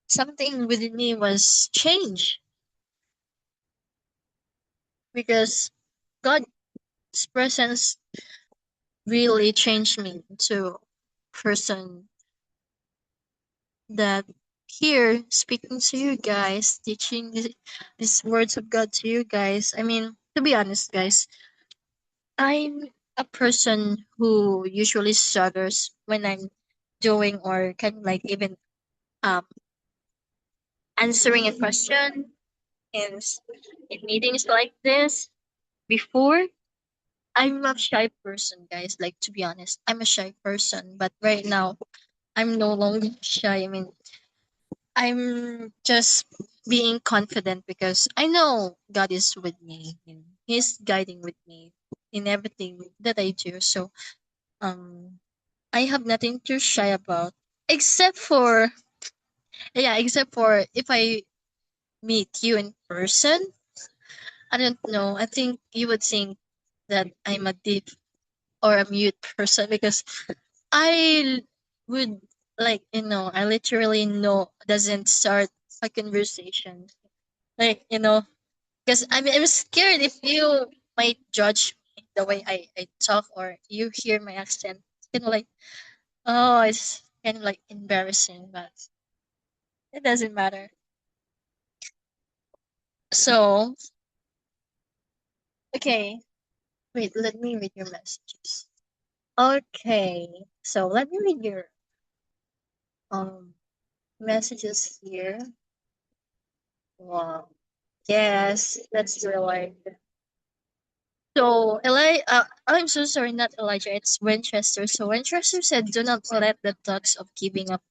Something within me was changed because God's presence really changed me into person that here speaking to you guys, teaching these words of God to you guys. I mean, to be honest, guys, I'm a person who usually stutters when I'm doing or kind of like even um answering a question in in meetings like this. Before, I'm a shy person, guys. Like, to be honest, I'm a shy person, but right now I'm no longer shy. I mean, I'm just being confident because I know God is with me and He's guiding with me in everything that I do. So um I have nothing to shy about except for, yeah, except for if I meet you in person. I don't know. I think you would think that I'm a deep or a mute person because I would, like, I literally know doesn't start a conversation. Like, because I'm scared if you might judge me the way I talk or you hear my accent. It's kind of like, oh, it's kind of like embarrassing, but it doesn't matter. So, okay, wait, let me read your messages. Okay, so let me read your um messages here. Wow. Yes, that's the right. So, I'm so sorry, not Elijah, it's Winchester. So, Winchester said, do not let the thoughts of giving up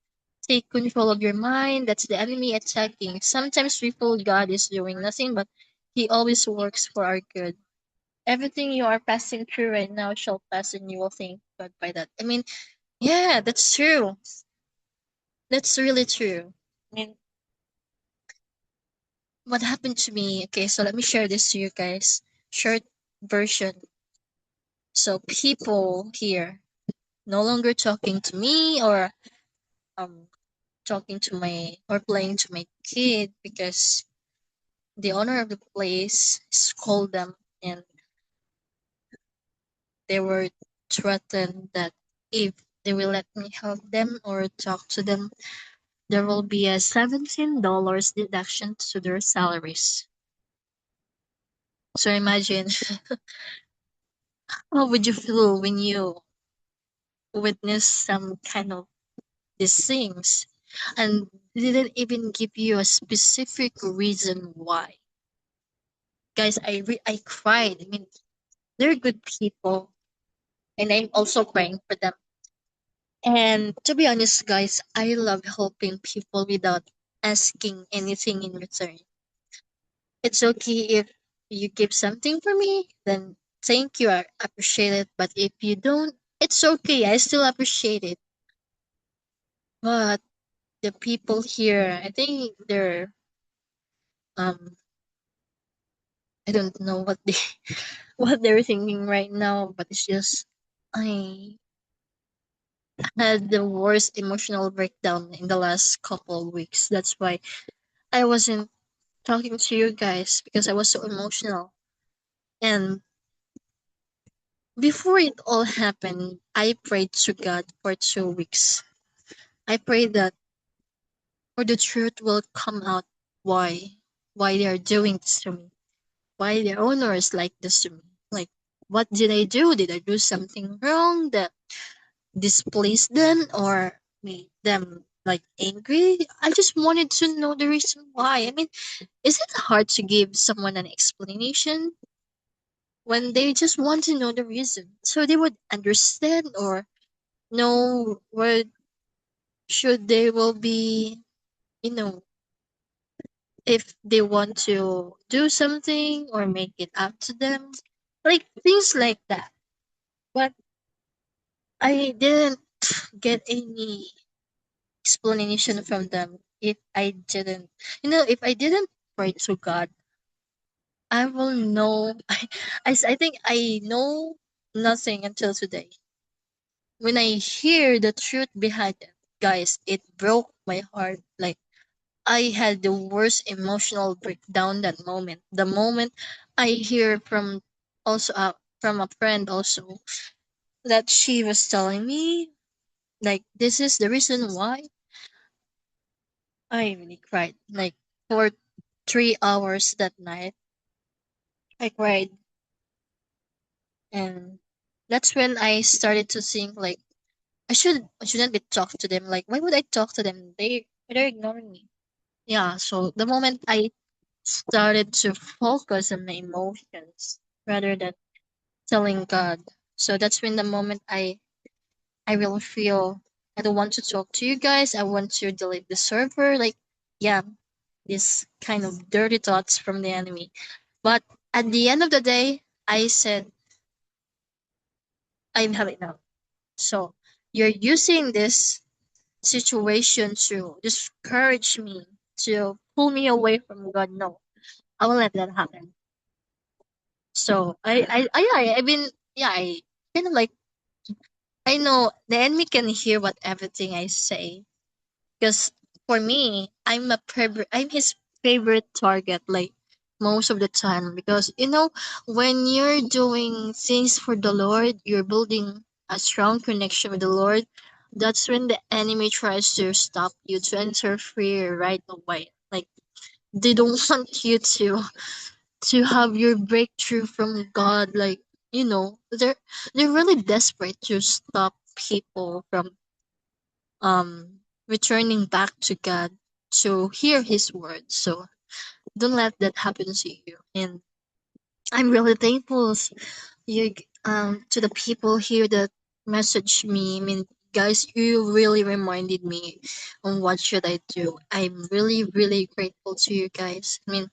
take control of your mind. That's the enemy attacking. Sometimes we feel God is doing nothing, but He always works for our good. Everything you are passing through right now shall pass, and you will thank God by that. I mean, yeah, that's true. That's really true. I mean, what happened to me? Okay, so let me share this to you guys. Short version. So people here no longer talking to me or um talking to my or playing to my kid because the owner of the place called them and they were threatened that if they will let me help them or talk to them, there will be a $17 deduction to their salaries. So imagine How would you feel when you witness some kind of these things and didn't even give you a specific reason why? Guys, I cried. I mean, they're good people, and I'm also praying for them. And to be honest, guys, I love helping people without asking anything in return. It's okay if you give something for me, then thank you, I appreciate it. But if you don't, it's okay. I still appreciate it. But the people here, I think they're I don't know what they what they're thinking right now, but it's just I had the worst emotional breakdown in the last couple of weeks. That's why I wasn't talking to you guys because I was so emotional. And before it all happened, I prayed to God for 2 weeks. I prayed that for the truth will come out why they are doing this to me. Why their owners like this to me. Like what did I do? Did I do something wrong that displeased them or made them like angry? I just wanted to know the reason why. I mean, is it hard to give someone an explanation when they just want to know the reason so they would understand or know what should they will be, you know, if they want to do something or make it up to them, like things like that. But I didn't get any explanation from them if I didn't, if I didn't pray to God. I will know. I think I know nothing until today. When I hear the truth behind it, guys, it broke my heart. Like I had the worst emotional breakdown that moment. The moment I hear from a friend also that she was telling me like this is the reason why I really cried. Like for 3 hours that night, I cried, and that's when I started to think like I shouldn't be talk to them. Like why would I talk to them? They're ignoring me. Yeah. So the moment I started to focus on my emotions rather than telling God, so that's when the moment I will feel I don't want to talk to you guys. I want to delete the server. Like yeah, this kind of dirty thoughts from the enemy. But at the end of the day, I said, I'm having enough. So you're using this situation to discourage me, to pull me away from God. No, I won't let that happen. So I've been, yeah, I kind of like, I know the enemy can hear what everything I say. Because for me, I'm his favorite target, like most of the time. Because when you're doing things for the Lord, you're building a strong connection with the Lord. That's when the enemy tries to stop you to interfere right away. Like they don't want you to have your breakthrough from God. Like they're really desperate to stop people from returning back to God to hear his word. So don't let that happen to you. And I'm really thankful you to the people here that messaged me. I mean guys, you really reminded me on what should I do. I'm really, really grateful to you guys. I mean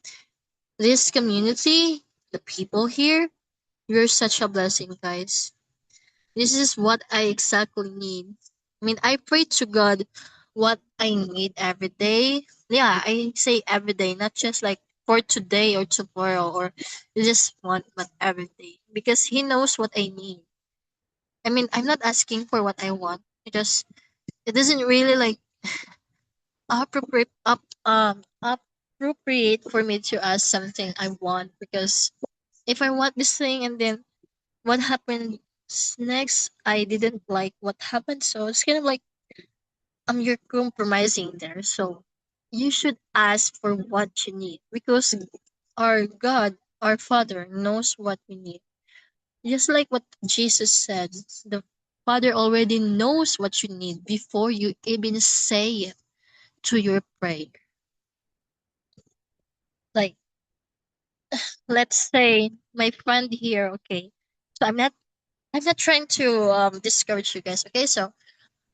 this community, the people here, you're such a blessing guys. This is what I exactly need. I mean, I pray to God what I need every day. Yeah, I say every day, not just like for today or tomorrow or just one, but every day. Because He knows what I need. I mean, I'm not asking for what I want. It doesn't really like appropriate for me to ask something I want because if I want this thing and then what happened next, I didn't like what happened, so it's kind of like you're compromising there. So you should ask for what you need because our God, our Father knows what we need. Just like what Jesus said, the Father already knows what you need before you even say it to your prayer. Like, let's say my friend here, okay. So I'm not trying to discourage you guys, okay? So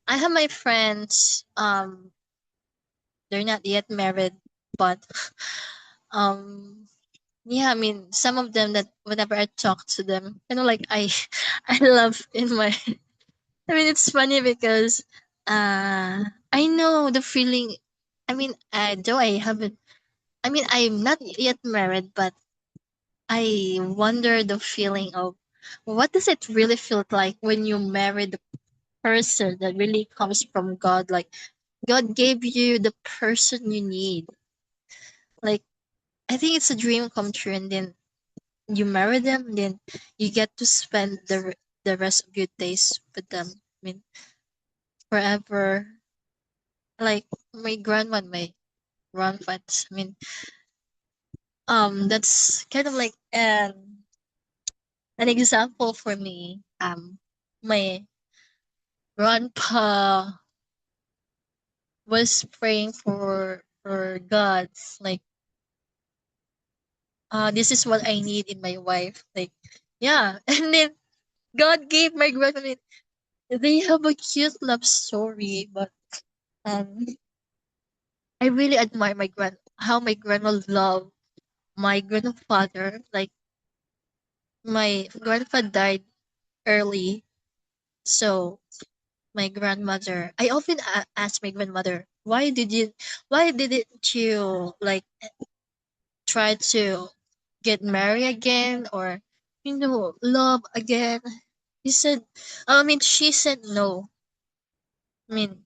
I have my friends, they're not yet married, but um yeah, I mean some of them that whenever I talk to them, like I I love in my I mean it's funny because I know the feeling. I mean, though I haven't, I mean I'm not yet married, but I wonder the feeling of what does it really feel like when you marry the person that really comes from God. Like God gave you the person you need. Like I think it's a dream come true, and then you marry them, and then you get to spend the rest of your days with them. I mean, forever. Like my grandma and my grandpas. I mean, that's kind of like an example for me. My grandpa was praying for God's like, this is what I need in my wife. Like, yeah, and then God gave my grandma. They have a cute love story, but um, I really admire how my grandma loved my grandfather. Like my grandfather died early, so my grandmother. I often ask my grandmother, why didn't you like try to get married again or love again? He said, she said no. I mean,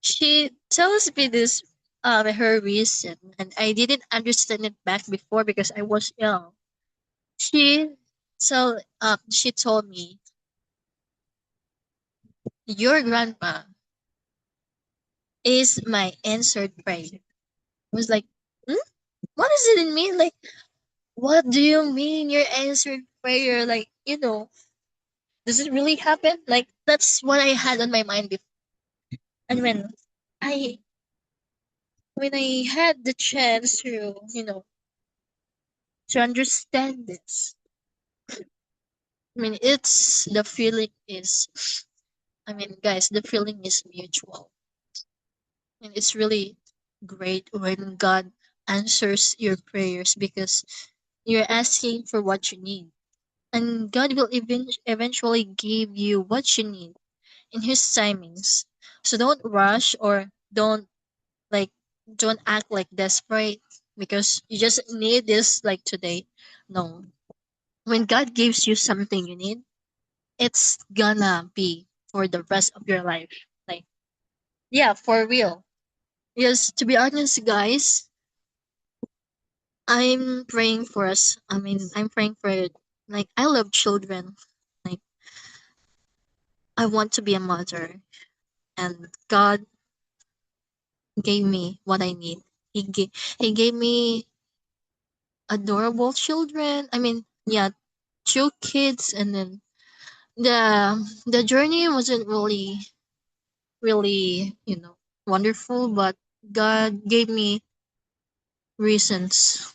she tells me this her reason, and I didn't understand it back before because I was young. She she told me, your grandma is my answered prayer. I was like, hmm? What does it mean? Like, what do you mean your answered prayer? Like, does it really happen? Like, that's what I had on my mind before. And I when I had the chance to understand this, it's the feeling is, guys, the feeling is mutual. And it's really great when God answers your prayers because you're asking for what you need. And God will eventually give you what you need in His timings. So don't rush or like, don't act like desperate because you just need this like today. No. When God gives you something you need, it's gonna be for the rest of your life. Like, yeah, for real. Yes, to be honest, guys, I'm praying for us. I'm praying for it. Like, I love children. Like, I want to be a mother, and God gave me what I need. He gave me adorable children. Yeah, two kids, and then the journey wasn't really wonderful, but God gave me reasons.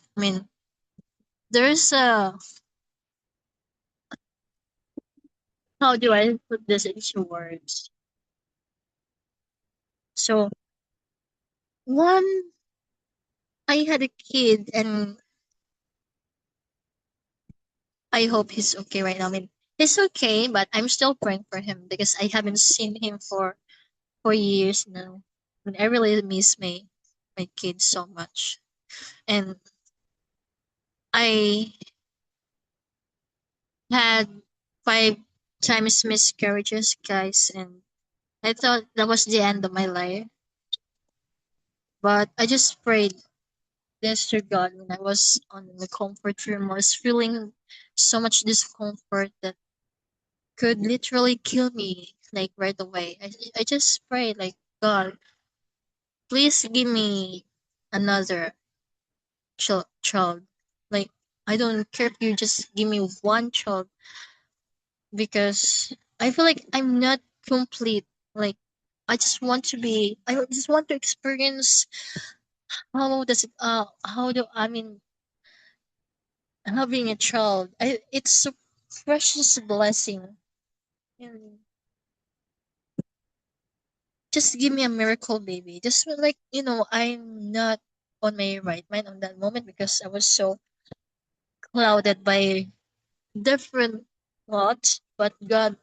There's a how do I put this into words? So one, I had a kid, and I hope he's okay right now. He's okay, but I'm still praying for him because I haven't seen him for years now. I really miss my kid so much, and I had 5 times miscarriages, guys, and I thought that was the end of my life. But I just prayed this to God when I was on the comfort room. I was feeling so much discomfort that could literally kill me like right away. I just prayed like, God, please give me another child. Like, I don't care if you just give me one child. because I feel like I'm not complete. Like I just want to experience how do I mean having a child. It's a precious blessing. And just give me a miracle baby. Just like, I'm not on my right mind on that moment because I was so clouded by different thoughts, but God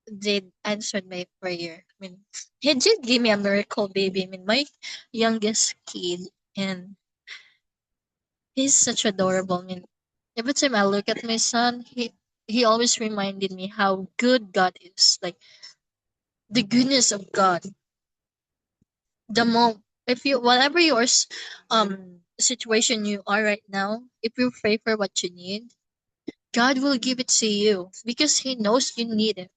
did answer my prayer. I mean, He did give me a miracle baby. I mean, my youngest kid, and he's such adorable. I mean, every time I look at my son, he always reminded me how good God is. Like the goodness of God. The mo if you whatever situation you are right now, if you pray for what you need, God will give it to you because He knows you need it.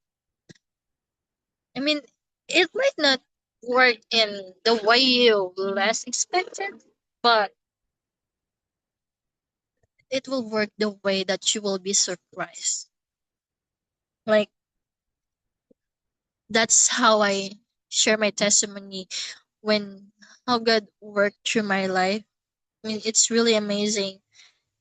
I mean, it might not work in the way you less expected, but it will work the way that you will be surprised. Like that's how I share my testimony when how God worked through my life. I mean, it's really amazing.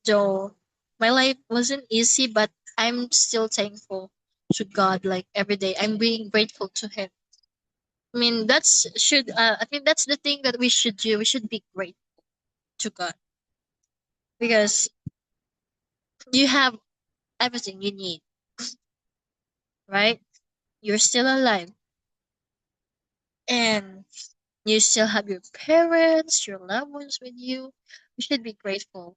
Though my life wasn't easy, but I'm still thankful to God. Like every day, I'm being grateful to Him. I mean, I think that's the thing that we should do. We should be grateful to God because you have everything you need, right? You're still alive, and you still have your parents, your loved ones with you. We should be grateful.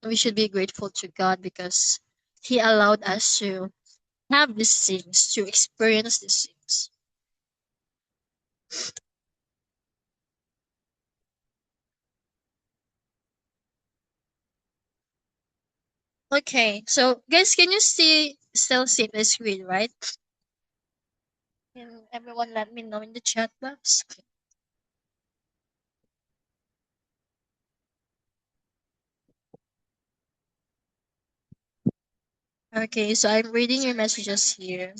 We should be grateful to God because He allowed us to have these things, to experience these things. Okay, so guys, can you still see the screen, right? Can everyone let me know in the chat box? Okay, so I'm reading your messages here.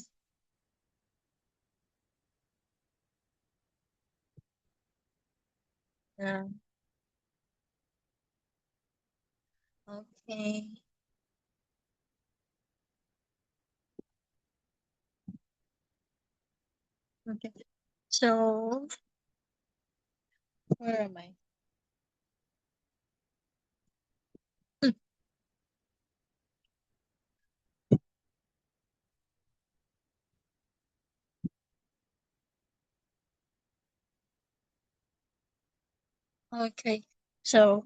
Uh, okay, okay. So where am I? Hmm, Okay, so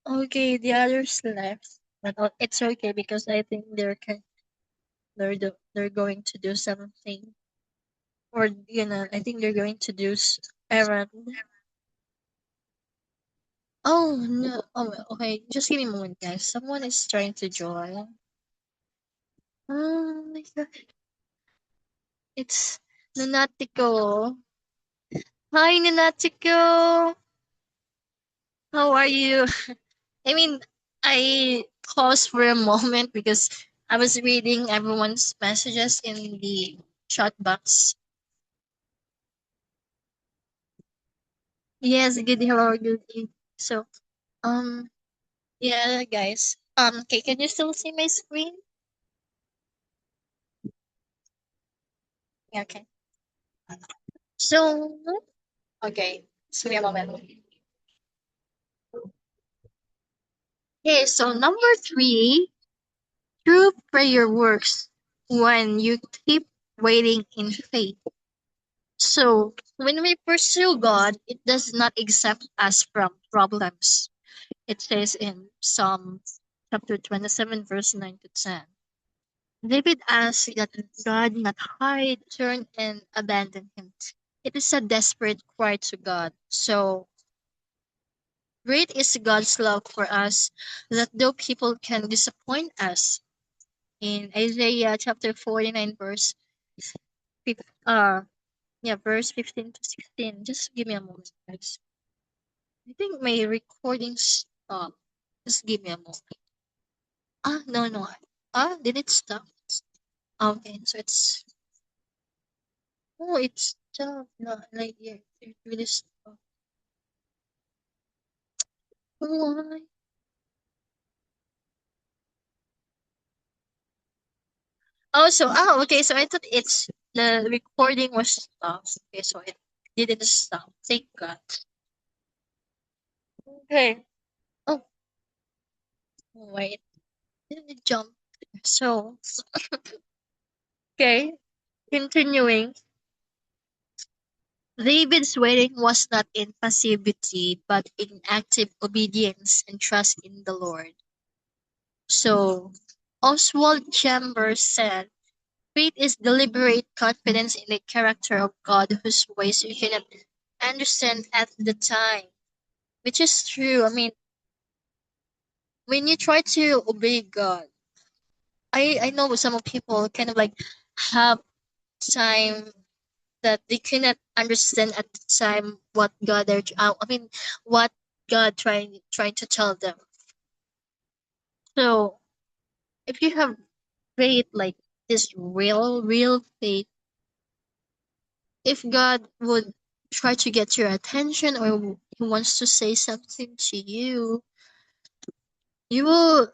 okay, the others left, but it's okay because I think they're going to do something, or I think they're going to do errand. Oh no! Oh, okay. Just give me a moment, guys. Someone is trying to join. Oh my god! It's Nanatico. Hi, Nanatico. How are you? I mean, I paused for a moment because I was reading everyone's messages in the chat box. Yes, good. Hello, good. So, um, yeah, guys. Okay, can you still see my screen? Yeah, okay. So, okay. So, we have a moment. Okay, so number three, true prayer works when you keep waiting in faith. So when we pursue God, it does not exempt us from problems. It says in Psalm chapter 27, verse 9 to 10. David asked that God not hide, turn, and abandon him. It is a desperate cry to God. So great is God's love for us that though people can disappoint us, in Isaiah chapter 49 verse 15 to 16. Just give me a moment, guys. I think my recording stopped. Just give me a moment. Ah, no, no. Ah, did it stop? Okay, so it's oh, it's stopped. No, like yeah, it really stopped. Why? Oh, so okay, so I thought it's the recording was stopped. Okay, so it didn't stop. Thank God. Okay. Oh, wait. Didn't it jump? So okay, continuing. David's waiting was not in passivity, but in active obedience and trust in the Lord. So Oswald Chambers said, faith is deliberate confidence in the character of God whose ways you cannot understand at the time. Which is true. I mean, when you try to obey God, I know some of people kind of like have time that they cannot understand at the time what God I mean what God trying to tell them. So if you have faith like this real faith, if God would try to get your attention or he wants to say something to you, you will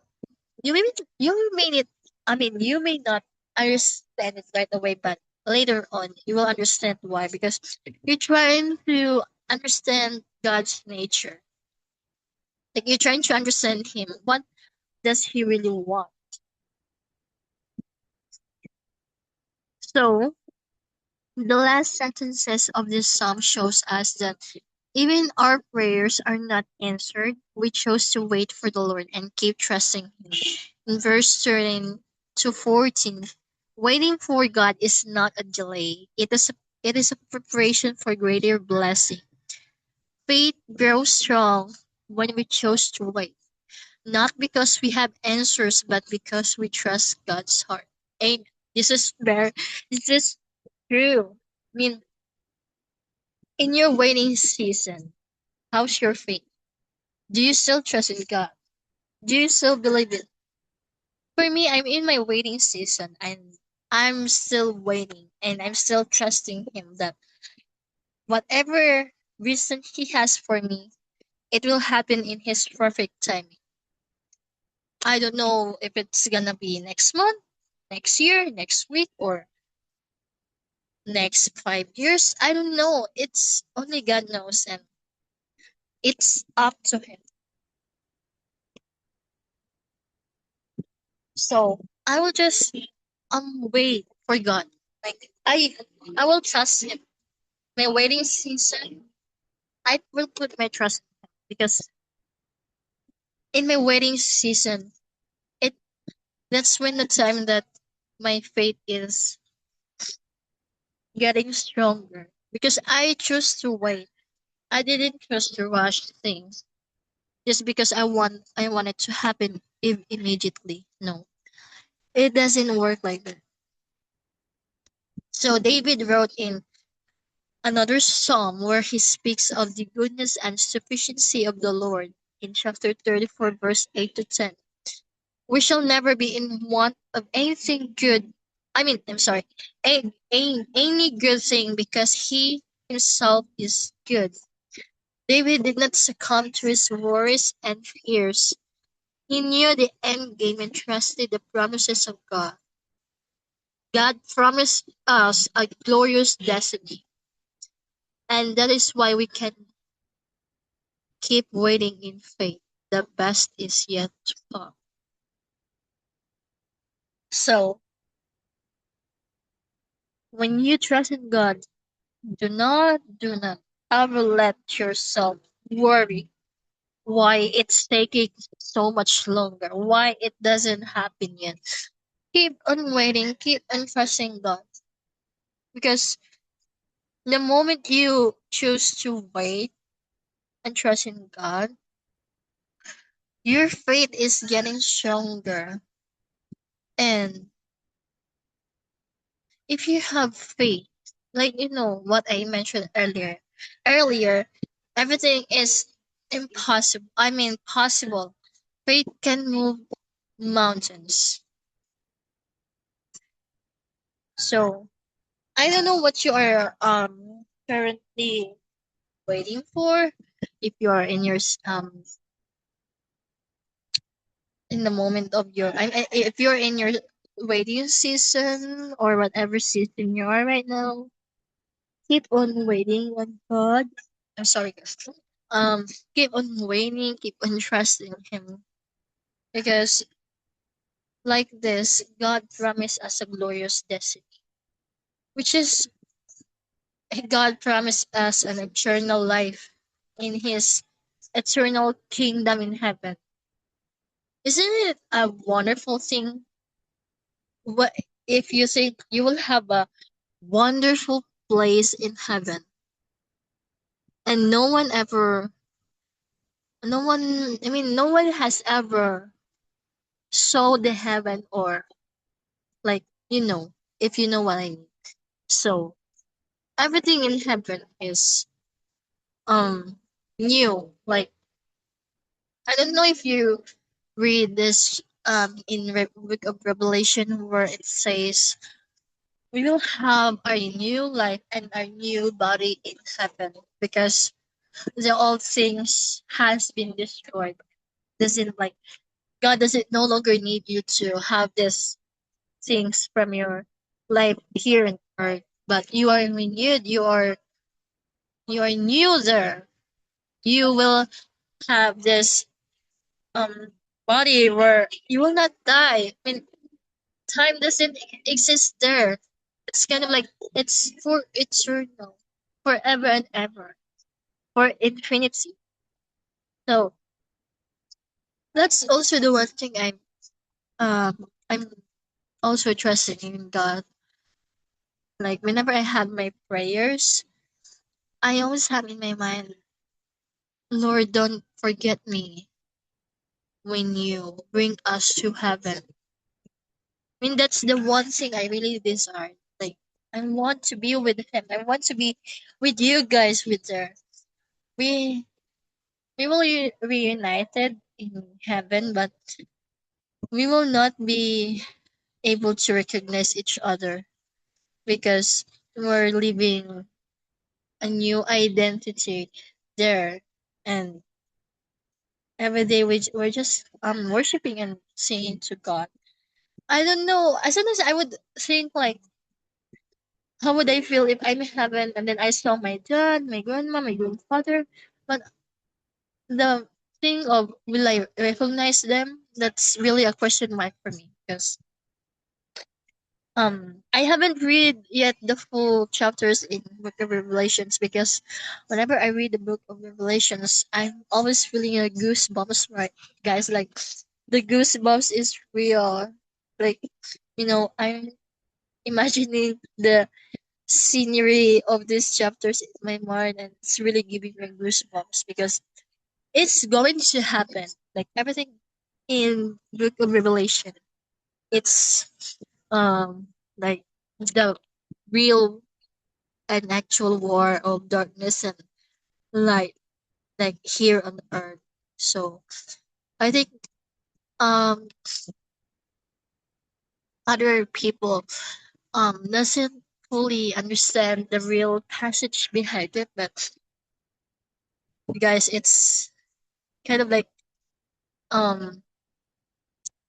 you may it I mean you may not understand it right away, but later on you will understand why because you're trying to understand God's nature. Like you're trying to understand him. What does he really want? So the last sentences of this psalm shows us that even our prayers are not answered. We chose to wait for the Lord and keep trusting him. In verse 13 to 14, waiting for God is not a delay. It is a preparation for greater blessing. Faith grows strong when we choose to wait, not because we have answers, but because we trust God's heart. Amen. This is true. I mean, in your waiting season, how's your faith? Do you still trust in God? Do you still believe it? For me, I'm in my waiting season and I'm still waiting and I'm still trusting Him that whatever reason He has for me, it will happen in His perfect timing. I don't know if it's gonna be next month, next year, next week, or next 5 years. I don't know. It's only God knows and it's up to Him. So I will just wait for God. Like I will trust Him. My waiting season, I will put my trust in Him because in my waiting season, it that's when the time that my faith is getting stronger because I choose to wait. I didn't choose to rush things just because I want it to happen immediately. No, it doesn't work like that. So David wrote in another psalm where he speaks of the goodness and sufficiency of the Lord in chapter 34, verse 8 to 10. We shall never be in want of anything good. I'm sorry, any good thing because he himself is good. David did not succumb to his worries and fears. He knew the end game and trusted the promises of God. God promised us a glorious destiny, and that is why we can keep waiting in faith. The best is yet to come. So, when you trust in God, do not ever let yourself worry why it's taking so much longer, why it doesn't happen yet. Keep on waiting, keep on trusting God. Because the moment you choose to wait and trust in God, your faith is getting stronger. And if you have faith, like you know what I mentioned earlier, everything is impossible. I mean possible. Faith can move mountains. So I don't know what you are currently waiting for. If you are in your in the moment of your if you're in your waiting season or whatever season you are right now, keep on waiting on God. I'm sorry, guys. Um, keep on waiting, keep on trusting Him, because like this, God promised us a glorious destiny, which is God promised us an eternal life in His eternal kingdom in heaven. Isn't it a wonderful thing? What if you think you will have a wonderful place in heaven, and no one has ever saw the heaven, or like, if you know what I mean. So everything in heaven is new. Like, I don't know if you read this in book of Revelation, where it says we will have a new life and a new body in heaven, because the old things has been destroyed. Doesn't like God doesn't no longer need you to have these things from your life here on earth, but you are renewed. You are new there. You will have this body where you will not die. I mean, time doesn't exist there. It's kind of like it's for eternal, forever and ever, for infinity. So that's also the one thing I'm also trusting in God. Like whenever I have my prayers, I always have in my mind, Lord, don't forget me when you bring us to heaven. I mean, that's the one thing I really desire. Like, I want to be with Him. I want to be with you guys with there. We we will reunited in heaven, but we will not be able to recognize each other, because we're living a new identity there, and every day we're just worshiping and singing to God. I don't know. Sometimes I would think like, how would I feel if I'm in heaven and then I saw my dad, my grandma, my grandfather, but the thing of will I recognize them? That's really a question mark for me, because I haven't read yet the full chapters in Book of Revelations, because whenever I read the Book of Revelations, I'm always feeling a goosebumps, right, guys? Like the goosebumps is real. Like, I'm imagining the scenery of these chapters in my mind, and it's really giving me goosebumps, because it's going to happen. Like everything in Book of Revelation, it's like the real and actual war of darkness and light, like here on earth. So I think um other people doesn't fully understand the real passage behind it, but guys, it's kind of like um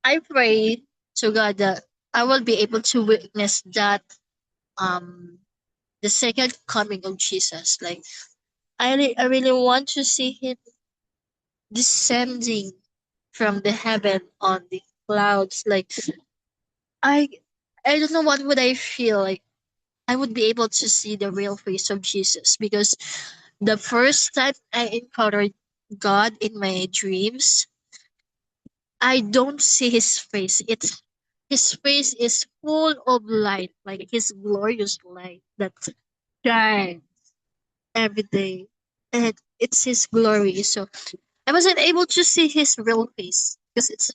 I pray to God that I will be able to witness that um the second coming of Jesus. Like I really want to see Him descending from the heaven on the clouds. Like I I don't know what would I feel like. I would be able to see the real face of Jesus, because the first time I encountered God in my dreams, I don't see His face. It's His face is full of light, like His glorious light that shines every day, and it's His glory. So I wasn't able to see His real face, because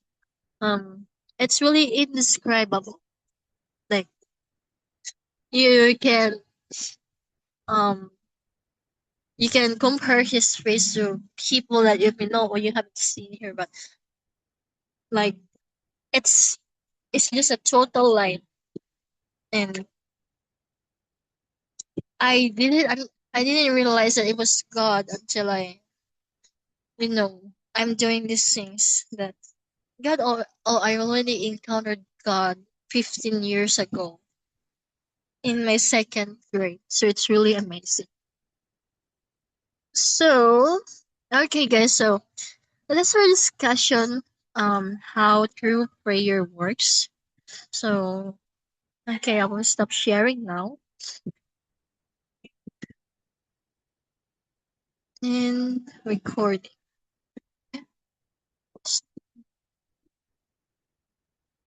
it's really indescribable. Like you can um you can compare His face to people that you may know or you haven't seen here, but like it's it's just a total light, and I didn't realize that it was God until I'm doing these things that I already encountered God 15 years ago in my second grade. So it's really amazing. So, okay guys, so that's our discussion how true prayer works. So, okay, I will stop sharing now and recording.